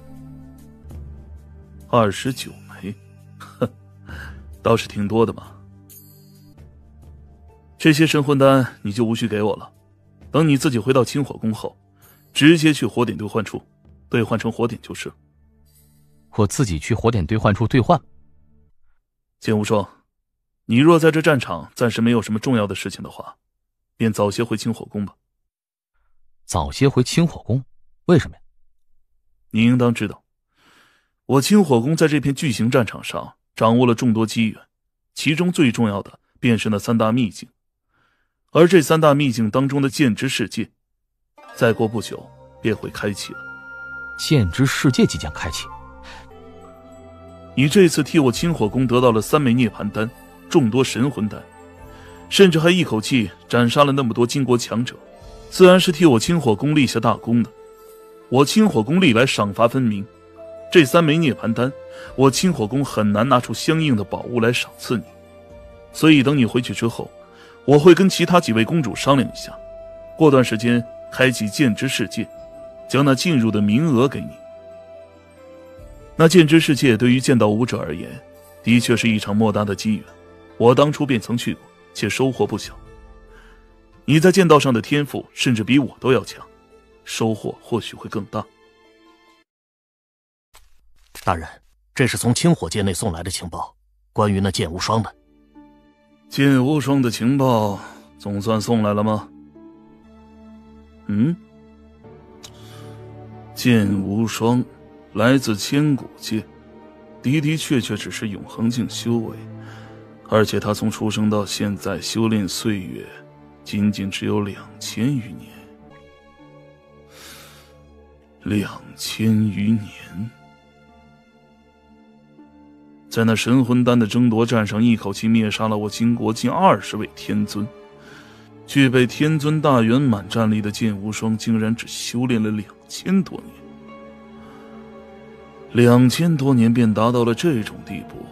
29枚，哼，倒是挺多的嘛。这些神魂丹你就无需给我了，等你自己回到清火宫后，直接去火点兑换处兑换成火点就是了。我自己去火点兑换处兑换？剑无双，你若在这战场暂时没有什么重要的事情的话，便早些回清火宫吧。早些回清火宫？为什么呀？你应当知道，我清火宫在这片巨型战场上掌握了众多机缘，其中最重要的便是那3大秘境。而这3大秘境当中的剑之世界，再过不久便会开启了。剑之世界即将开启？你这次替我清火宫得到了3枚涅槃丹，众多神魂丹，甚至还一口气斩杀了那么多金国强者，自然是替我清火宫立下大功的。我清火宫历来赏罚分明，这3枚涅槃丹，我清火宫很难拿出相应的宝物来赏赐你。所以等你回去之后，我会跟其他几位公主商量一下，过段时间开启剑之世界，将那进入的名额给你。那剑之世界对于剑道武者而言，的确是一场莫大的机缘，我当初便曾去过，且收获不小。你在剑道上的天赋甚至比我都要强，收获或许会更大。大人，这是从清火界内送来的情报，关于那剑无双的。剑无双的情报总算送来了吗？剑无双来自千古界，的确只是永恒境修为，而且他从出生到现在修炼岁月仅仅只有2000余年。2000余年，在那神魂丹的争夺战上，一口气灭杀了我金国近20位天尊。具备天尊大圆满战力的剑无双，竟然只修炼了2000多年。2000多年便达到了这种地步，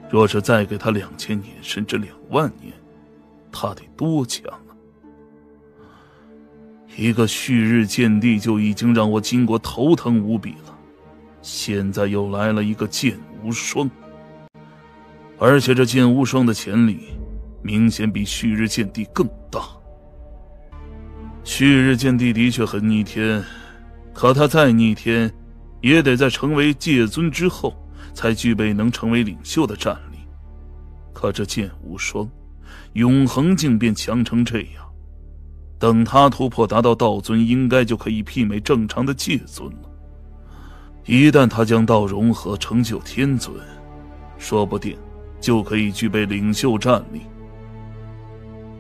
若是再给他2000年，甚至2万年，他得多强啊！一个旭日剑帝就已经让我金国头疼无比了，现在又来了一个剑无双。而且这剑无双的潜力明显比旭日剑帝更大。旭日剑帝的确很逆天，可他再逆天，也得在成为界尊之后才具备能成为领袖的战力。可这剑无双永恒境便强成这样，等他突破达到道尊，应该就可以媲美正常的界尊了。一旦他将道融合成就天尊，说不定就可以具备领袖战力。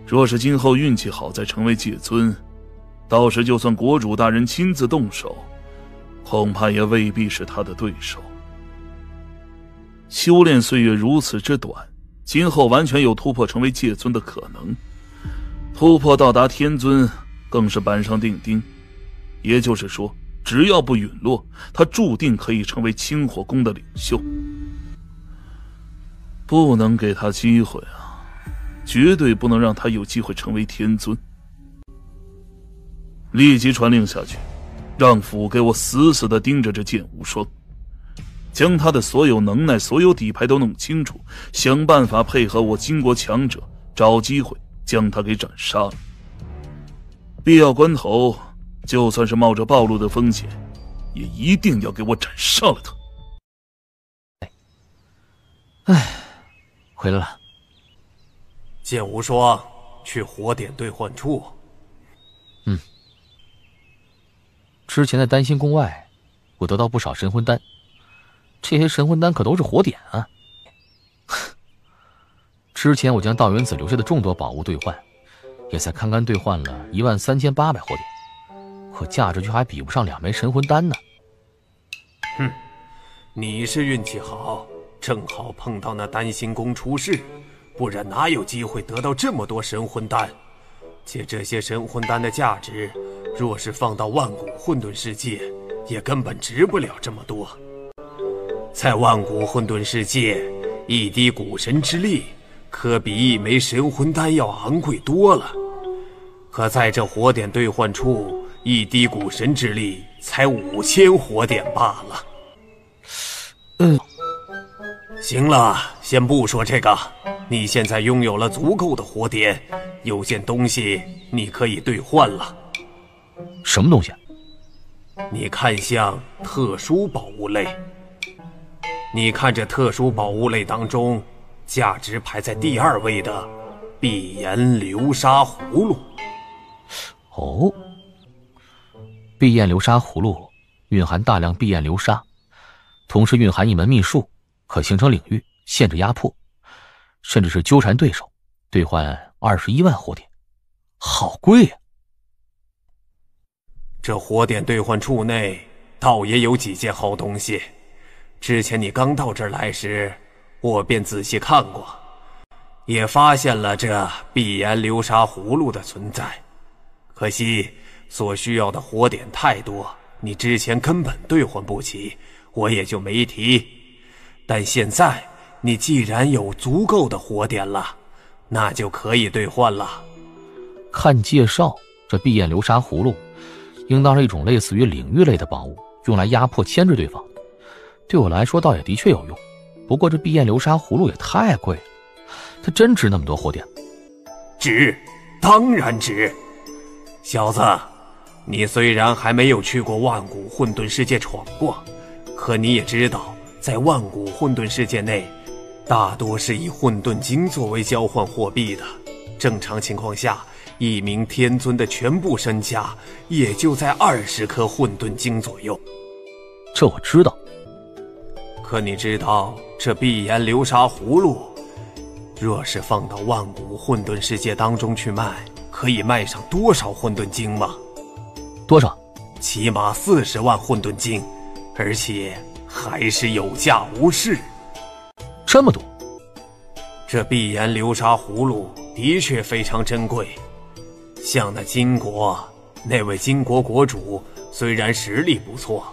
若是今后运气好再成为界尊，到时就算国主大人亲自动手，恐怕也未必是他的对手。修炼岁月如此之短，今后完全有突破成为界尊的可能，突破到达天尊更是板上钉钉。也就是说，只要不陨落，他注定可以成为清火宫的领袖。不能给他机会啊，绝对不能让他有机会成为天尊。立即传令下去，让府给我死死地盯着这剑无双，将他的所有能耐、所有底牌都弄清楚，想办法配合我金国强者，找机会将他给斩杀了。必要关头，就算是冒着暴露的风险，也一定要给我斩杀了他。唉，回来了。剑无双，去火点兑换处。之前在丹心宫外，我得到不少神魂丹，这些神魂丹可都是火点啊。之前我将道元子留下的众多宝物兑换，也才堪堪兑换了13800火点，可价值却还比不上2枚神魂丹呢。哼，你是运气好，正好碰到那丹心宫出事，不然哪有机会得到这么多神魂丹？且这些神魂丹的价值，若是放到万古混沌世界，也根本值不了这么多。在万古混沌世界，一滴古神之力可比一枚神魂丹要昂贵多了。可在这火点兑换处，一滴古神之力才5000火点罢了。行了，先不说这个，你现在拥有了足够的火点，有件东西你可以兑换了。什么东西？你看向特殊宝物类。你看这特殊宝物类当中，价值排在第2位的碧岩流沙葫芦。哦，碧焰流沙葫芦蕴含大量碧焰流沙，同时蕴含一门秘术，可形成领域，限制压迫，甚至是纠缠对手，兑换21万火点，好贵呀！这火点兑换处内倒也有几件好东西，之前你刚到这儿来时，我便仔细看过，也发现了这碧岩流沙葫芦的存在。可惜所需要的火点太多，你之前根本兑换不起，我也就没提。但现在你既然有足够的火点了，那就可以兑换了。看介绍，这碧焰流沙葫芦应当是一种类似于领域类的宝物，用来压迫牵制对方。对我来说倒也的确有用，不过这碧焰流沙葫芦也太贵了，它真值那么多火点吗？值，当然值。小子，你虽然还没有去过万古混沌世界闯过，可你也知道，在万古混沌世界内，大多是以混沌晶作为交换货币的。正常情况下，一名天尊的全部身家也就在20颗混沌晶左右。这我知道。可你知道这碧岩流沙葫芦，若是放到万古混沌世界当中去卖，可以卖上多少混沌晶吗？多少？起码40万混沌晶，而且还是有价无市。这么多？这碧岩流沙葫芦的确非常珍贵。像那金国那位金国国主，虽然实力不错，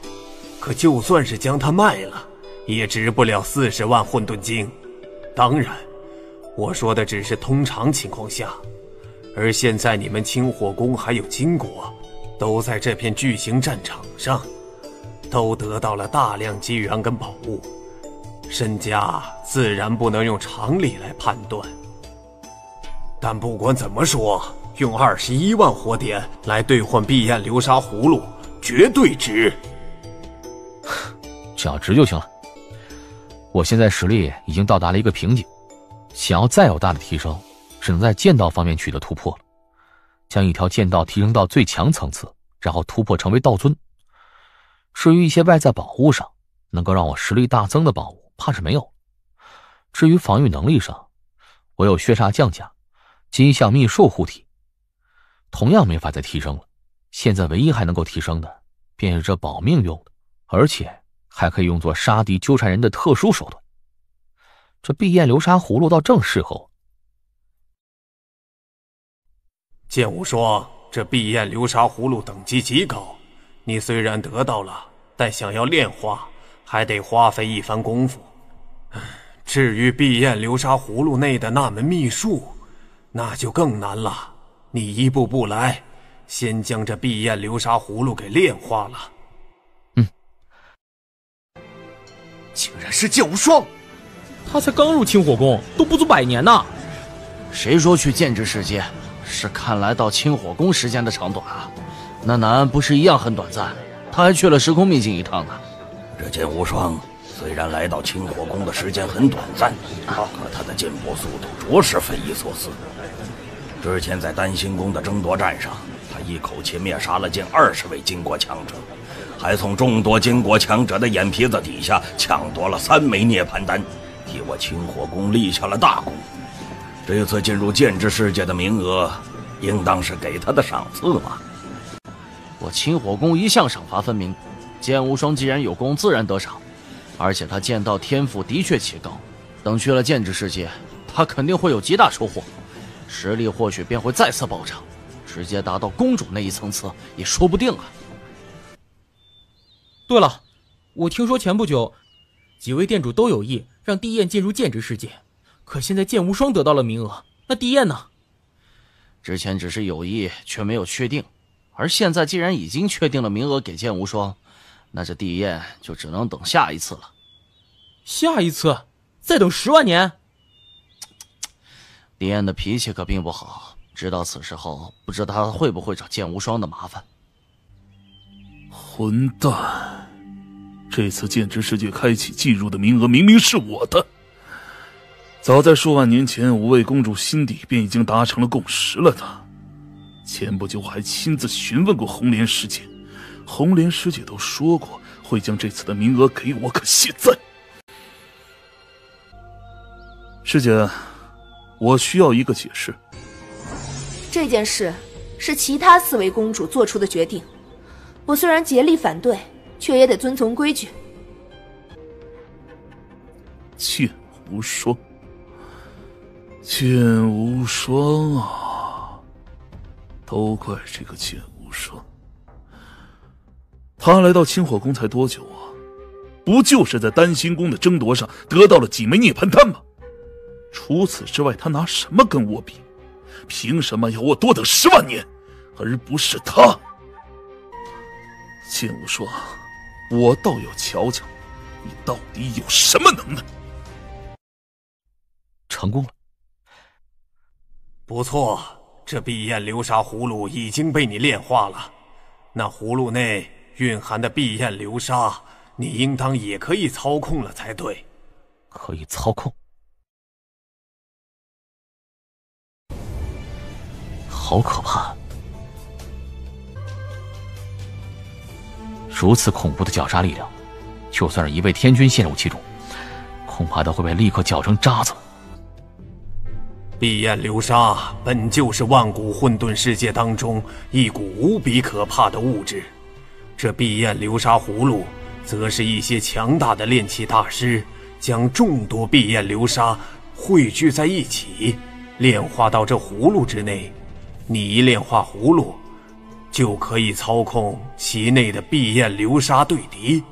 可就算是将它卖了，也值不了40万混沌晶。当然，我说的只是通常情况下。而现在你们清火宫还有金国，都在这片巨型战场上，都得到了大量机缘跟宝物，身家自然不能用常理来判断。但不管怎么说，用21万火点来兑换碧焰流沙葫芦，绝对值。只要值就行了。我现在实力已经到达了一个瓶颈，想要再有大的提升，只能在剑道方面取得突破了，将一条剑道提升到最强层次，然后突破成为道尊。至于一些外在宝物上能够让我实力大增的宝物，怕是没有。至于防御能力上，我有血煞降甲、金象秘术护体，同样没法再提升了。现在唯一还能够提升的，便是这保命用的而且还可以用作杀敌纠缠人的特殊手段。这碧焰流沙葫芦倒正适合我。剑无双，这碧焰流沙葫芦等级极高，你虽然得到了，但想要炼化，还得花费一番功夫。至于碧焰流沙葫芦内的那门秘术，那就更难了。你一步步来，先将这碧焰流沙葫芦给炼化了。竟然是剑无双！他才刚入清火宫，都不足100年呢。谁说去剑之世界？是看来到清火宫时间的长短啊。那南不是一样很短暂？他还去了时空秘境一趟呢。这剑无双虽然来到清火宫的时间很短暂，可他的进步速度着实匪夷所思。之前在丹心宫的争夺战上，他一口气灭杀了近20位金国强者，还从众多金国强者的眼皮子底下抢夺了3枚涅槃丹，替我清火宫立下了大功。这次进入剑之世界的名额，应当是给他的赏赐吧。我清火宫一向赏罚分明，剑无双既然有功，自然得赏。而且他剑道天赋的确奇高，等去了剑之世界，他肯定会有极大收获，实力或许便会再次暴涨，直接达到公主那一层次也说不定啊。对了，我听说前不久几位店主都有意让帝焰进入剑之世界，可现在剑无双得到了名额，那帝焰呢？之前只是有意，却没有确定，而现在既然已经确定了名额给剑无双，那这帝焰就只能等下一次了。下一次？再等10万年？帝焰的脾气可并不好，知道此时后，不知道他会不会找剑无双的麻烦。混蛋！这次剑之世界开启进入的名额明明是我的。早在数万年前，5位公主心底便已经达成了共识了的。前不久还亲自询问过红莲师姐，红莲师姐都说过会将这次的名额给我，可现在……师姐，我需要一个解释。这件事是其他4位公主做出的决定，我虽然竭力反对，却也得遵从规矩。剑无双，剑无双啊！都怪这个剑无双。他来到清火宫才多久啊？不就是在丹心宫的争夺上得到了几枚涅槃丹吗？除此之外，他拿什么跟我比？凭什么要我多等10万年，而不是他？剑无双，我倒要瞧瞧，你到底有什么能耐？成功了。不错，这碧焰流沙葫芦已经被你炼化了。那葫芦内蕴含的碧焰流沙，你应当也可以操控了才对。可以操控？好可怕！如此恐怖的绞杀力量，就算是一位天君陷入其中，恐怕都会被立刻绞成渣子。碧焰流沙本就是万古混沌世界当中一股无比可怕的物质，这碧焰流沙葫芦则是一些强大的炼器大师将众多碧焰流沙汇聚在一起，炼化到这葫芦之内。你一炼化葫芦，就可以操控其内的碧焰流沙对敌。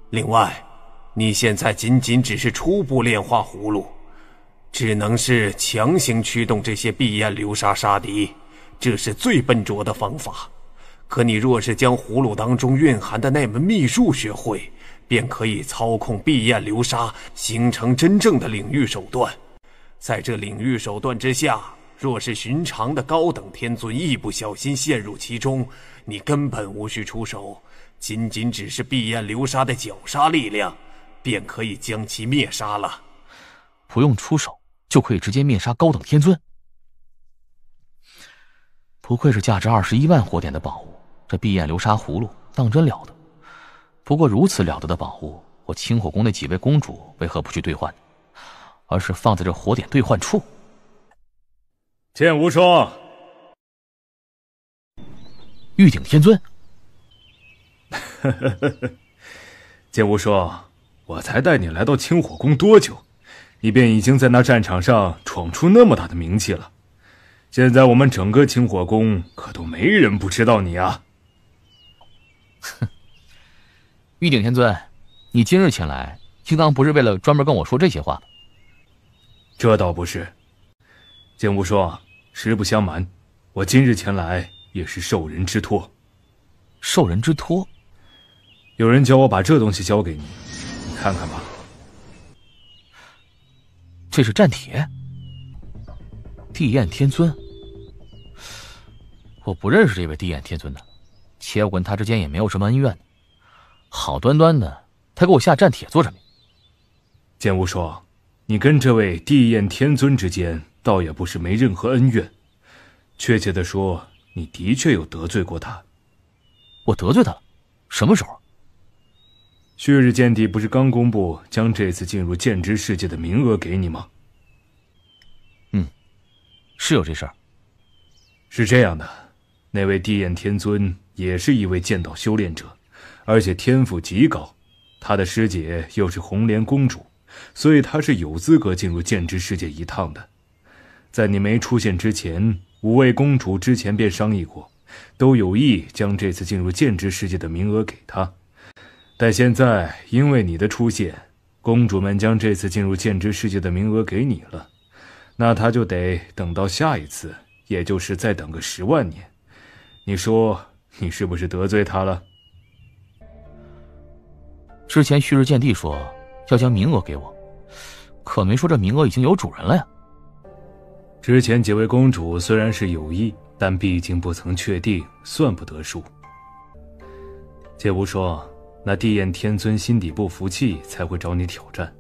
另外，你现在仅只是初步炼化葫芦，只能是强行驱动这些碧焰流沙杀敌，这是最笨拙的方法。可你若是将葫芦当中蕴含的那门秘术学会，便可以操控碧焰流沙，形成真正的领域手段。在这领域手段之下，若是寻常的高等天尊一不小心陷入其中，你根本无需出手，仅只是碧焰流沙的绞杀力量，便可以将其灭杀了。不用出手就可以直接灭杀高等天尊，不愧是价值21万火点的宝物，这碧焰流沙葫芦当真了得。不过如此了得的宝物，我清火宫那几位公主为何不去兑换，而是放在这火点兑换处？剑无双，玉鼎天尊。剑无双，我才带你来到清火宫多久，你便已经在那战场上闯出那么大的名气了。现在我们整个清火宫可都没人不知道你啊！哼，玉鼎天尊，你今日前来，应当不是为了专门跟我说这些话吧？这倒不是。剑无双，实不相瞒，我今日前来也是受人之托。受人之托？有人叫我把这东西交给你，你看看吧。这是战帖。地焰天尊，我不认识这位地焰天尊的，且我跟他之间也没有什么恩怨的。好端端的，他给我下战帖做什么？剑无双，你跟这位地焰天尊之间倒也不是没任何恩怨，确切的说，你的确有得罪过他。我得罪他了？什么时候？旭日剑帝不是刚公布将这次进入剑之世界的名额给你吗？是有这事儿。是这样的，那位地焰天尊也是一位剑道修炼者，而且天赋极高，他的师姐又是红莲公主，所以他是有资格进入剑之世界一趟的。在你没出现之前，5位公主之前便商议过，都有意将这次进入剑之世界的名额给他。但现在因为你的出现，公主们将这次进入剑之世界的名额给你了，那他就得等到下一次，也就是再等个10万年。你说你是不是得罪他了？之前旭日剑帝说要将名额给我，可没说这名额已经有主人了呀。之前几位公主虽然是有意，但毕竟不曾确定，算不得数。剑无双，那地焰天尊心底不服气，才会找你挑战，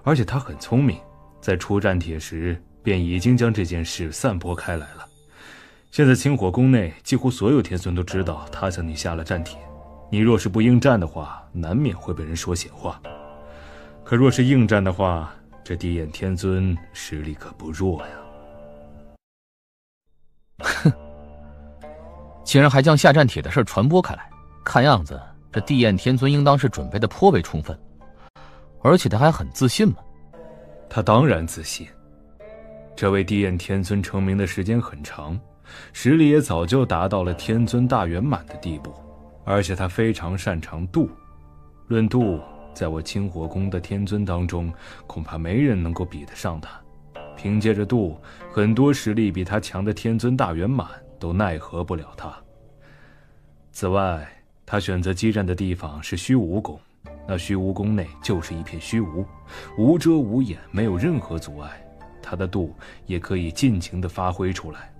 而且他很聪明，在出战帖时便已经将这件事散播开来了。现在清火宫内几乎所有天尊都知道他向你下了战帖，你若是不应战的话，难免会被人说闲话。可若是应战的话，这地焰天尊实力可不弱呀。哼，竟然还将下战帖的事传播开来，看样子这地焰天尊应当是准备的颇为充分，而且他还很自信嘛。他当然自信。这位地焰天尊成名的时间很长，实力也早就达到了天尊大圆满的地步，而且他非常擅长渡。论渡，在我清火宫的天尊当中，恐怕没人能够比得上他。凭借着渡，很多实力比他强的天尊大圆满都奈何不了他。此外，他选择激战的地方是虚无宫，那虚无宫内就是一片虚无，无遮无掩，没有任何阻碍，他的渡也可以尽情地发挥出来。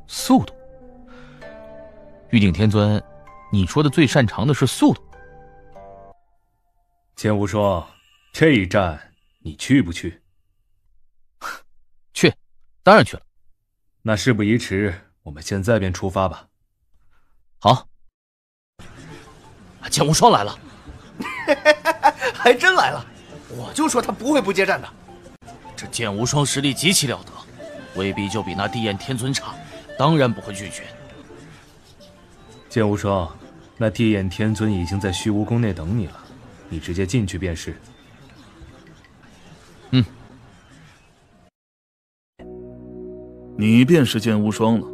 速度？玉鼎天尊，你说的最擅长的是速度？剑无双，这一战你去不去？去，当然去了。那事不宜迟，我们现在便出发吧。好。剑无双来了。还真来了，我就说他不会不接战的。这剑无双实力极其了得，未必就比那地焰天尊差，当然不会拒绝。剑无双，那地焰天尊已经在虚无宫内等你了，你直接进去便是。你便是剑无双了。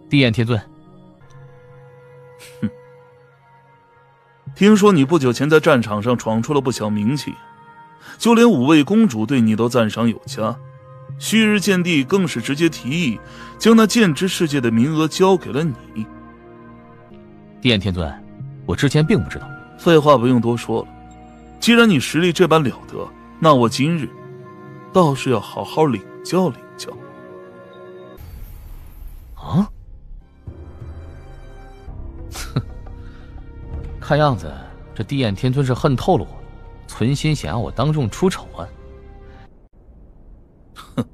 地焰天尊。哼，听说你不久前在战场上闯出了不小名气，就连5位公主对你都赞赏有加，旭日剑帝更是直接提议将那剑之世界的名额交给了你。地焰天尊，我之前并不知道。废话不用多说了，既然你实力这般了得，那我今日倒是要好好领教领教。啊？哼，看样子这地焰天尊是恨透了我，存心想要我当众出丑啊。哼，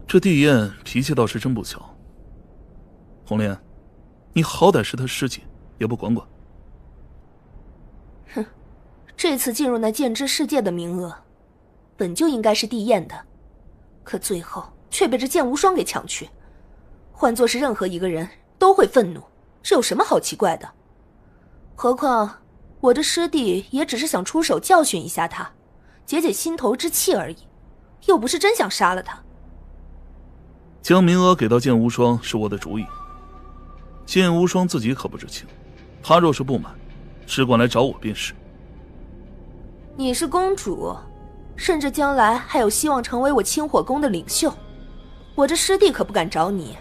这地焰脾气倒是真不小。红莲，你好歹是他师姐，也不管管。哼，这次进入那剑之世界的名额本就应该是地焰的，可最后却被这剑无双给抢去。换作是任何一个人都会愤怒，这有什么好奇怪的？何况我的师弟也只是想出手教训一下他，解解心头之气而已，又不是真想杀了他。将名额给到剑无双是我的主意，剑无双自己可不知情，他若是不满，只管来找我便是。你是公主，甚至将来还有希望成为我清火宫的领袖，我这师弟可不敢找你。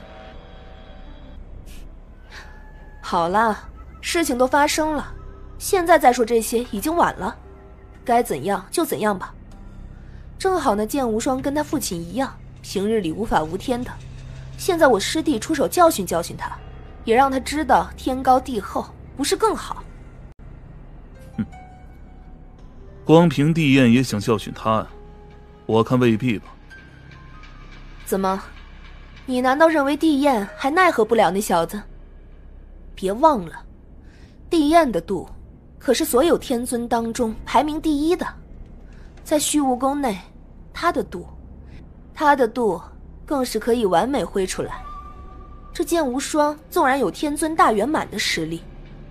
好了，事情都发生了，现在再说这些已经晚了，该怎样就怎样吧。正好那剑无双跟他父亲一样，平日里无法无天的，现在我师弟出手教训教训他，也让他知道天高地厚，不是更好？光凭帝燕也想教训他啊？我看未必吧。怎么，你难道认为帝燕还奈何不了那小子？别忘了，帝燕的度可是所有天尊当中排名第一的，在虚无宫内，他的度更是可以完美挥出来。这剑无双纵然有天尊大圆满的实力，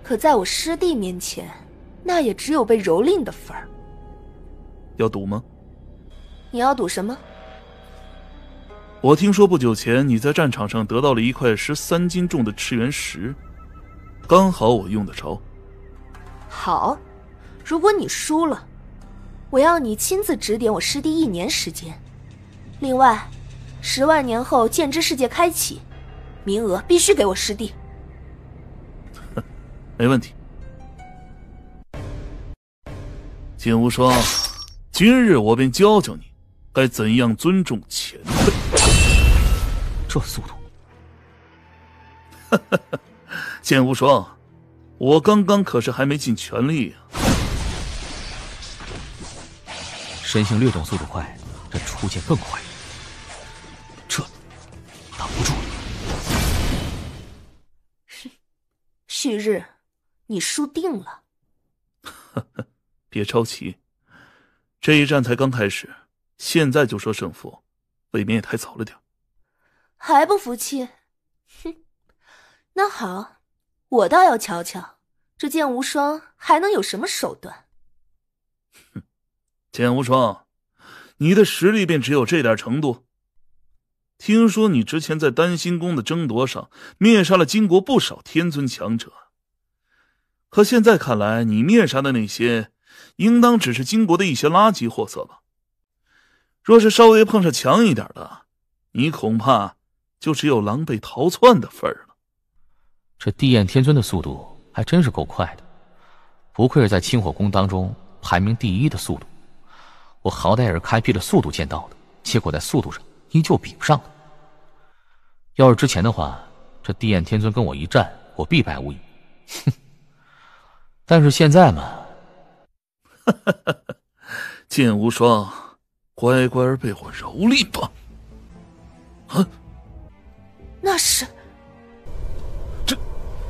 可在我师弟面前，那也只有被蹂躏的份儿。要赌吗？你要赌什么？我听说不久前你在战场上得到了一块13斤重的赤原石，刚好我用得着。好，如果你输了，我要你亲自指点我师弟1年时间。另外，10万年后剑之世界开启，名额必须给我师弟。没问题。剑无双，今日我便教教你该怎样尊重前辈。这速度！剑无双，我刚刚可是还没尽全力啊。身形略动速度快，这出剑更快。这挡不住了。旭日，你输定了。别着急，这一战才刚开始，现在就说胜负，未免也太早了点。还不服气？哼，那好，我倒要瞧瞧，这剑无双还能有什么手段。哼，剑无双，你的实力便只有这点程度？听说你之前在丹心宫的争夺上灭杀了金国不少天尊强者，可现在看来，你灭杀的那些应当只是金国的一些垃圾货色吧？若是稍微碰上强一点的，你恐怕就只有狼狈逃窜的份儿了。这地焰天尊的速度还真是够快的，不愧是在清火宫当中排名第一的速度。我好歹也是开辟了速度剑道的，结果在速度上依旧比不上他。要是之前的话，这地焰天尊跟我一战，我必败无疑。哼！但是现在嘛，剑无双，乖乖被我蹂躏吧。啊！那是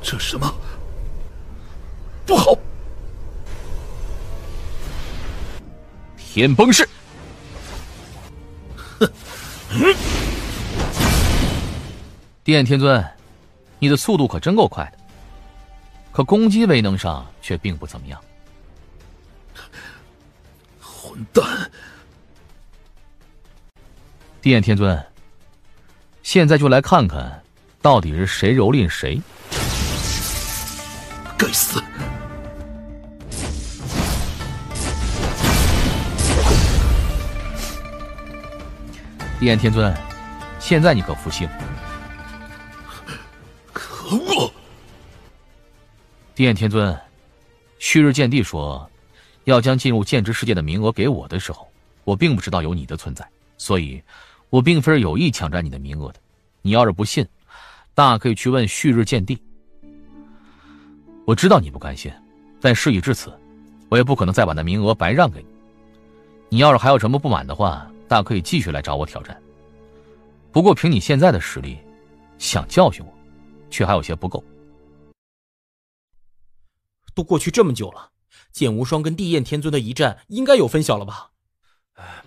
这什么？不好！天崩式！地焰天尊，你的速度可真够快的，可攻击威能上却并不怎么样。混蛋！地焰天尊，现在就来看看，到底是谁蹂躏谁。该死！地焰天尊，现在你可服气了？可恶！地焰天尊，旭日剑帝说，要将进入剑之世界的名额给我的时候，我并不知道有你的存在，所以我并非是有意抢占你的名额的。你要是不信，大可以去问旭日剑帝。我知道你不甘心，但事已至此，我也不可能再把那名额白让给你。你要是还有什么不满的话，大可以继续来找我挑战。不过凭你现在的实力，想教训我，却还有些不够。都过去这么久了，剑无双跟地焰天尊的一战应该有分晓了吧？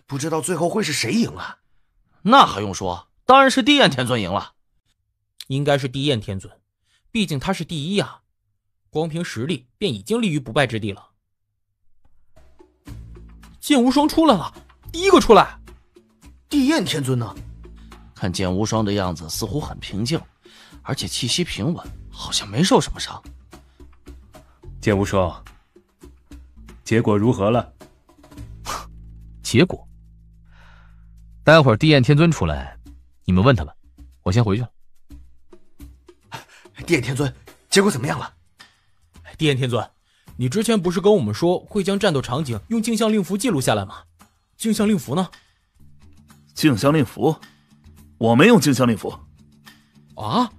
不知道最后会是谁赢啊？那还用说，当然是地焰天尊赢了。应该是地焰天尊，毕竟他是第一啊。光凭实力便已经立于不败之地了。剑无双出来了，第一个出来。地焰天尊呢？看剑无双的样子，似乎很平静，而且气息平稳，好像没受什么伤。剑无双，结果如何了？结果？待会儿地焰天尊出来，你们问他吧，我先回去了。地焰天尊，结果怎么样了？地焰天尊，你之前不是跟我们说会将战斗场景用镜像令符记录下来吗？镜像令符呢？镜像令符？我没用镜像令符。啊？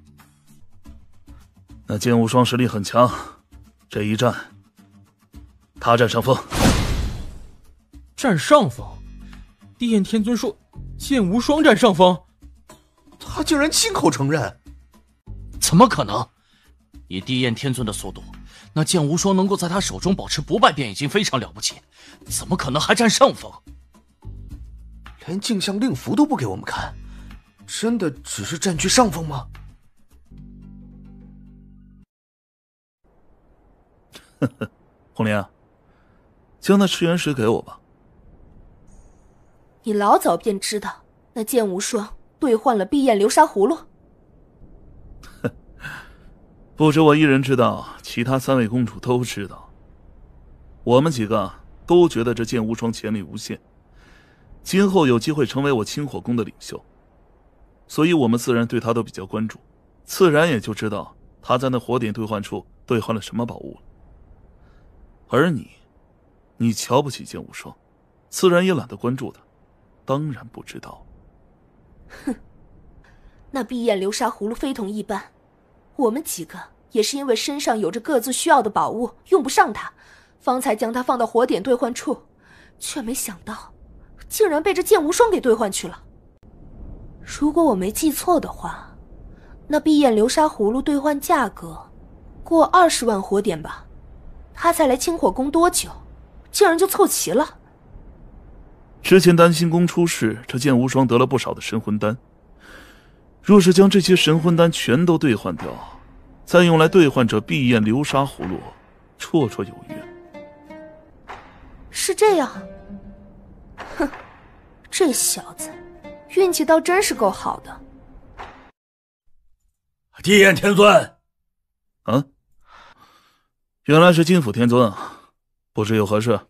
那剑无双实力很强，这一战他占上风。占上风？地焰天尊说剑无双占上风？他竟然亲口承认？怎么可能？以地焰天尊的速度，那剑无双能够在他手中保持不败便已经非常了不起，怎么可能还占上风？连镜像令符都不给我们看，真的只是占据上风吗？呵呵，红莲啊，将那赤元石给我吧。你老早便知道那剑无双兑换了碧焰流沙葫芦。不止我一人知道，其他3位公主都知道。我们几个都觉得这剑无双潜力无限，今后有机会成为我清火宫的领袖，所以我们自然对他都比较关注，自然也就知道他在那火点兑换处兑换了什么宝物了。而你瞧不起剑无双，自然也懒得关注他，当然不知道。哼，那碧焰流沙葫芦非同一般，我们几个也是因为身上有着各自需要的宝物，用不上它，方才将它放到火点兑换处，却没想到竟然被这剑无双给兑换去了。如果我没记错的话，那碧焰流沙葫芦兑换价格过20万火点吧。他才来清火宫多久，竟然就凑齐了。之前丹心宫出事，这剑无双得了不少的神魂丹，若是将这些神魂丹全都兑换掉，再用来兑换这碧焰流沙葫芦，绰绰有余。是这样？哼，这小子运气倒真是够好的。地焰天尊，啊，原来是金府天尊啊，不知有何事？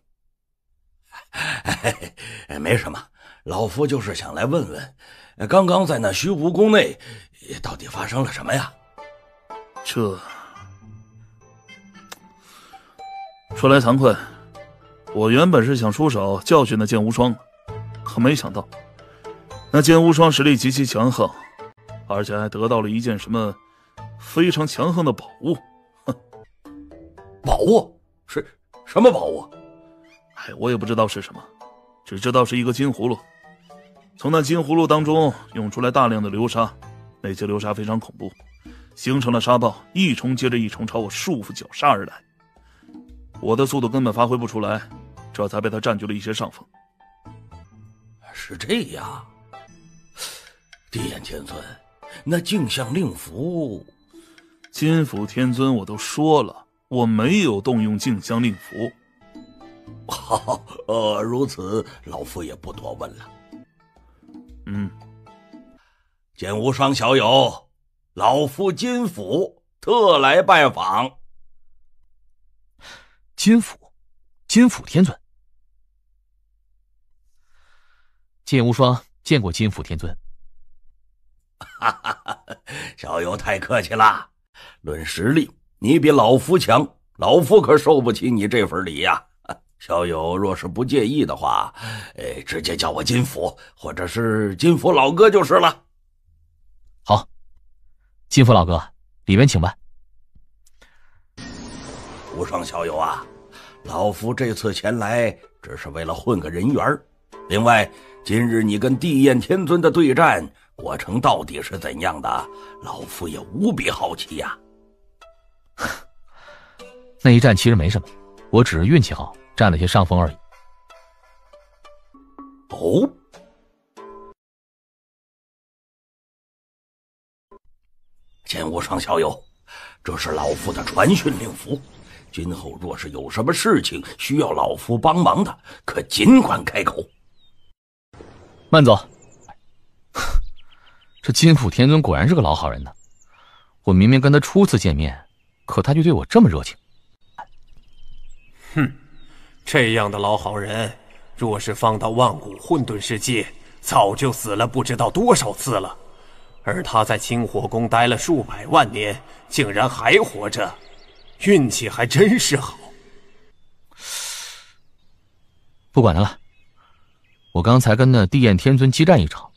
没什么，老夫就是想来问问，刚刚在那虚无宫内，到底发生了什么呀？这说来惭愧，我原本是想出手教训那剑无双，可没想到那剑无双实力极其强横，而且还得到了一件什么非常强横的宝物。宝物？是什么宝物？我也不知道是什么，只知道是一个金葫芦。从那金葫芦当中涌出来大量的流沙，那些流沙非常恐怖，形成了沙暴，一重接着一重朝我束缚绞杀而来。我的速度根本发挥不出来，这才被他占据了一些上风。是这样。地焰天尊，那镜像令符……金府天尊，我都说了，我没有动用镜像令符。好，如此，老夫也不多问了。剑无双小友，老夫金府特来拜访。金府天尊，剑无双见过金府天尊。小友太客气了，论实力，你比老夫强，老夫可受不起你这份礼呀。小友若是不介意的话，直接叫我金府，或者是金府老哥就是了。好，金府老哥，里面请吧。无双小友啊，老夫这次前来只是为了混个人缘，另外，今日你跟地焰天尊的对战过程到底是怎样的，老夫也无比好奇呀。那一战其实没什么，我只是运气好，占了些上风而已。哦，剑无双小友，这是老夫的传讯令符。今后若是有什么事情需要老夫帮忙的，可尽管开口。慢走。这金府天尊果然是个老好人呢。我明明跟他初次见面，可他就对我这么热情。哼，这样的老好人，若是放到万古混沌世界，早就死了不知道多少次了。而他在清火宫待了数百万年，竟然还活着，运气还真是好。不管他了，我刚才跟那地焰天尊激战一场，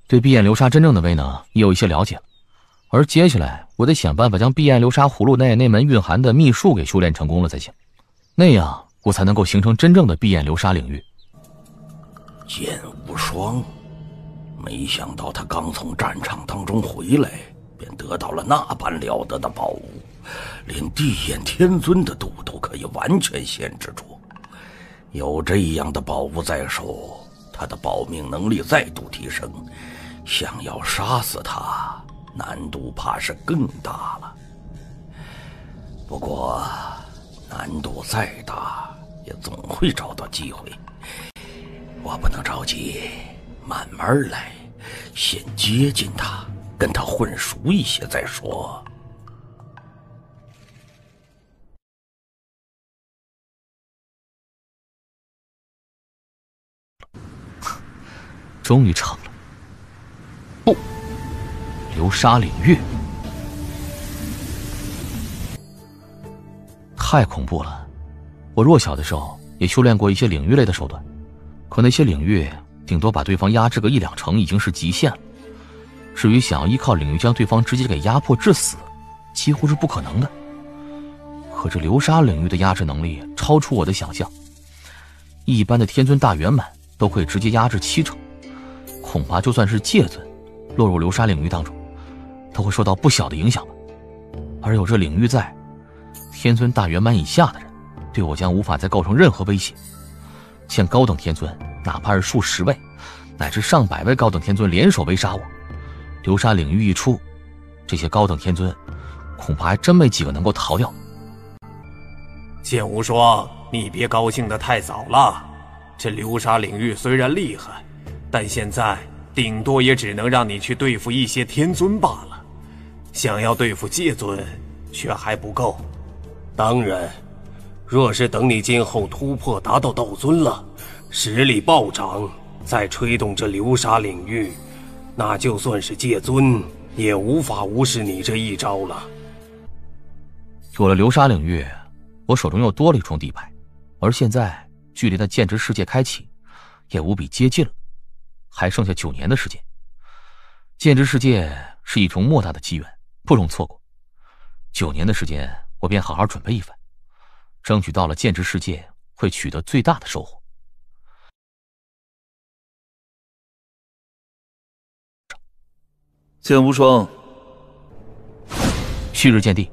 对碧焰流沙真正的威能也有一些了解了。而接下来我得想办法将碧焰流沙葫芦内那门蕴含的秘术给修炼成功了才行，那样我才能够形成真正的碧焰流沙领域。剑无双，没想到他刚从战场当中回来，便得到了那般了得的宝物，连地焰天尊的度都可以完全限制住。有这样的宝物在手，他的保命能力再度提升，想要杀死他，难度怕是更大了。不过难度再大，也总会找到机会。我不能着急，慢慢来，先接近他，跟他混熟一些再说。终于成了。不，流沙领域太恐怖了。我弱小的时候也修炼过一些领域类的手段，可那些领域顶多把对方压制个1-2成已经是极限了。至于想要依靠领域将对方直接给压迫致死，几乎是不可能的。可这流沙领域的压制能力超出我的想象，一般的天尊大圆满都可以直接压制7成，恐怕就算是界尊落入流沙领域当中，都会受到不小的影响吧。而有这领域在，天尊大圆满以下的人对我将无法再构成任何威胁。像高等天尊，哪怕是数十位乃至上百位高等天尊联手围杀我，流沙领域一出，这些高等天尊恐怕还真没几个能够逃掉。剑无双，你别高兴得太早了。这流沙领域虽然厉害，但现在顶多也只能让你去对付一些天尊罢了，想要对付界尊却还不够。当然，若是等你今后突破达到斗尊了，实力暴涨，再吹动这流沙领域，那就算是界尊也无法无视你这一招了。有了流沙领域，我手中又多了一重底牌，而现在距离那剑之世界开启也无比接近了，还剩下9年的时间。剑之世界是一重莫大的机缘，不容错过。9年的时间，我便好好准备一番，争取到了剑之世界会取得最大的收获。剑无双，旭日见地。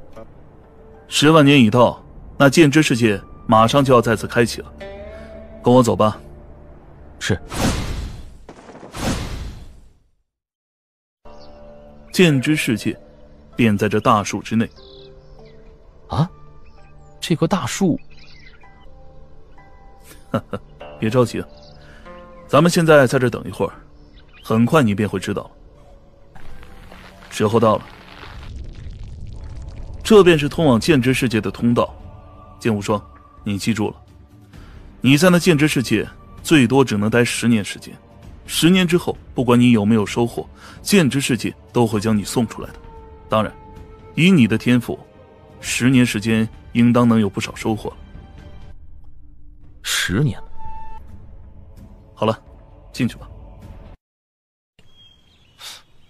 10万年已到，那剑之世界马上就要再次开启了，跟我走吧。是。剑之世界便在这大树之内。啊，这棵大树？哈哈，别着急，咱们现在在这等一会儿，很快你便会知道了。时候到了，这便是通往剑之世界的通道。剑无双，你记住了，你在那剑之世界最多只能待10年时间，10年之后，不管你有没有收获，剑之世界都会将你送出来的。当然，以你的天赋，10年时间应当能有不少收获了。10年了。好了，进去吧。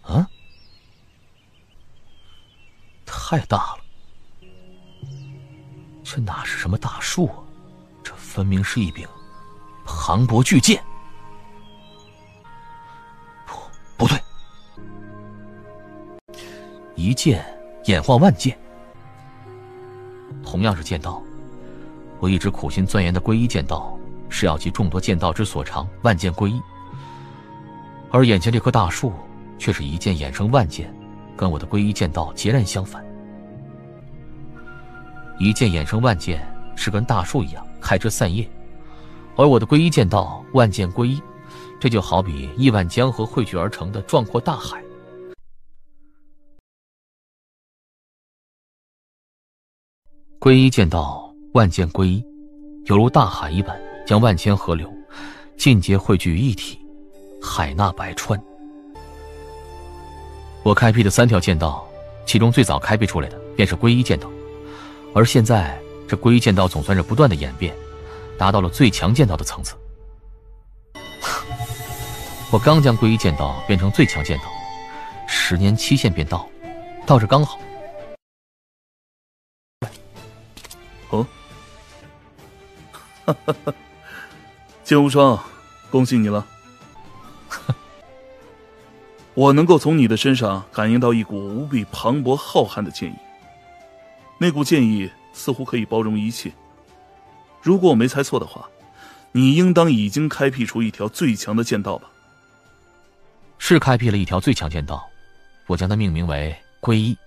啊？太大了，这哪是什么大树啊？这分明是一柄磅礴巨剑。不对，一剑演化万剑。同样是剑道，我一直苦心钻研的归一剑道，是要集众多剑道之所长，万剑归一。而眼前这棵大树，却是一剑衍生万剑，跟我的归一剑道截然相反。一剑衍生万剑，是跟大树一样开枝散叶。而我的归一剑道万剑归一，这就好比亿万江河汇聚而成的壮阔大海。归一剑道万剑归一，犹如大海一般，将万千河流尽皆汇聚于一体，海纳百川。我开辟的3条剑道，其中最早开辟出来的便是归一剑道，而现在这归一剑道总算是不断的演变，达到了最强剑道的层次。我刚将归一剑道变成最强剑道，10年期限便到，到这刚好。哦，哈哈哈，剑无双，恭喜你了。我能够从你的身上感应到一股无比磅礴浩瀚的剑意，那股剑意似乎可以包容一切。如果我没猜错的话，你应当已经开辟出一条最强的剑道吧？是开辟了一条最强剑道，我将它命名为归一。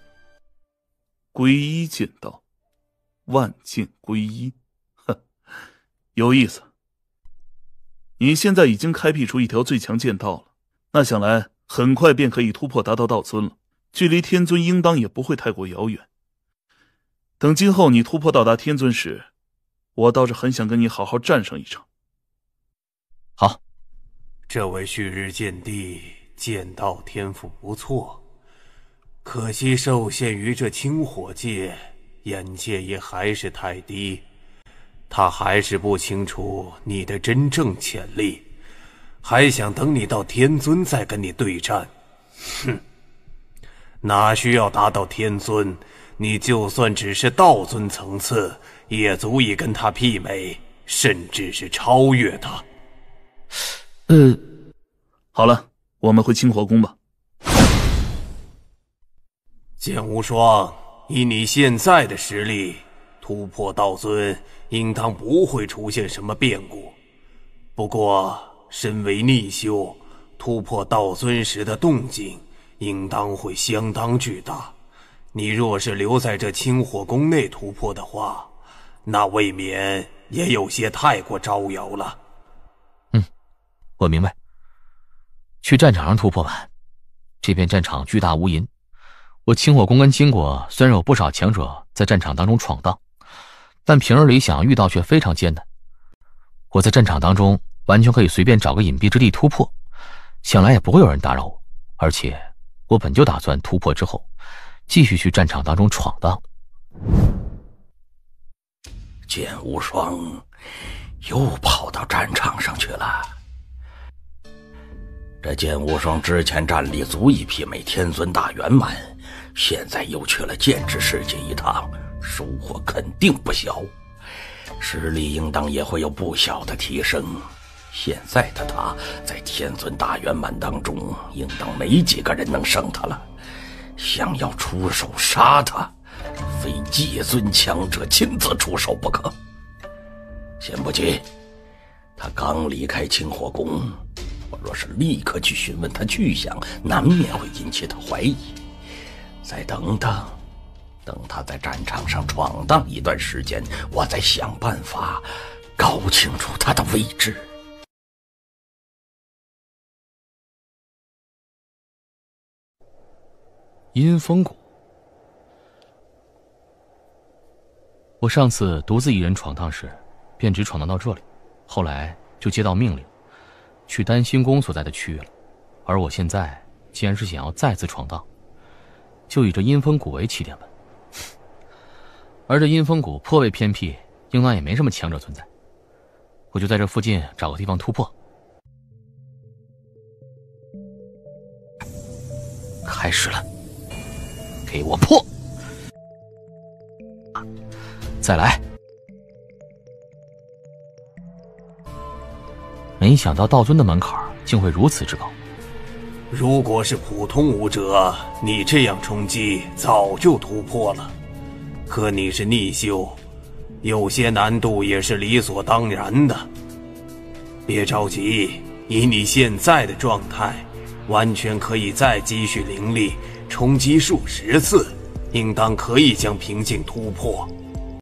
归一剑道，万剑归一，哼，有意思。你现在已经开辟出一条最强剑道了，那想来很快便可以突破达到道尊了，距离天尊应当也不会太过遥远。等今后你突破到达天尊时，我倒是很想跟你好好战上一场。好，这位旭日剑帝剑道天赋不错，可惜受限于这清火界，眼界也还是太低，他还是不清楚你的真正潜力，还想等你到天尊再跟你对战。哼，哪需要达到天尊，你就算只是道尊层次，也足以跟他媲美，甚至是超越他。好了，我们回清火宫吧。剑无双，以你现在的实力，突破道尊应当不会出现什么变故。不过身为逆修，突破道尊时的动静应当会相当巨大，你若是留在这清火宫内突破的话，那未免也有些太过招摇了。我明白，去战场上突破吧。这片战场巨大无垠，我清火宫跟金国虽然有不少强者在战场当中闯荡，但平日里想遇到却非常艰难。我在战场当中完全可以随便找个隐蔽之地突破，想来也不会有人打扰我。而且我本就打算突破之后继续去战场当中闯荡。剑无双又跑到战场上去了。这剑无双之前战力足以媲美天尊大圆满，现在又去了剑之世界一趟，收获肯定不小，实力应当也会有不小的提升。现在的他在天尊大圆满当中，应当没几个人能胜他了。想要出手杀他，非界尊强者亲自出手不可。先不急，他刚离开清火宫，我若是立刻去询问他去向，难免会引起他怀疑。再等等，等他在战场上闯荡一段时间，我再想办法搞清楚他的位置。阴风谷，我上次独自一人闯荡时，便只闯荡到这里，后来就接到命令，去丹心宫所在的区域了。而我现在既然是想要再次闯荡，就以这阴风谷为起点吧。而这阴风谷颇为偏僻，应当也没什么强者存在，我就在这附近找个地方突破。开始了，给我破！再来！没想到道尊的门槛竟会如此之高。如果是普通武者，你这样冲击早就突破了。可你是逆修，有些难度也是理所当然的。别着急，以你现在的状态，完全可以再积蓄灵力，冲击数10次，应当可以将瓶颈突破。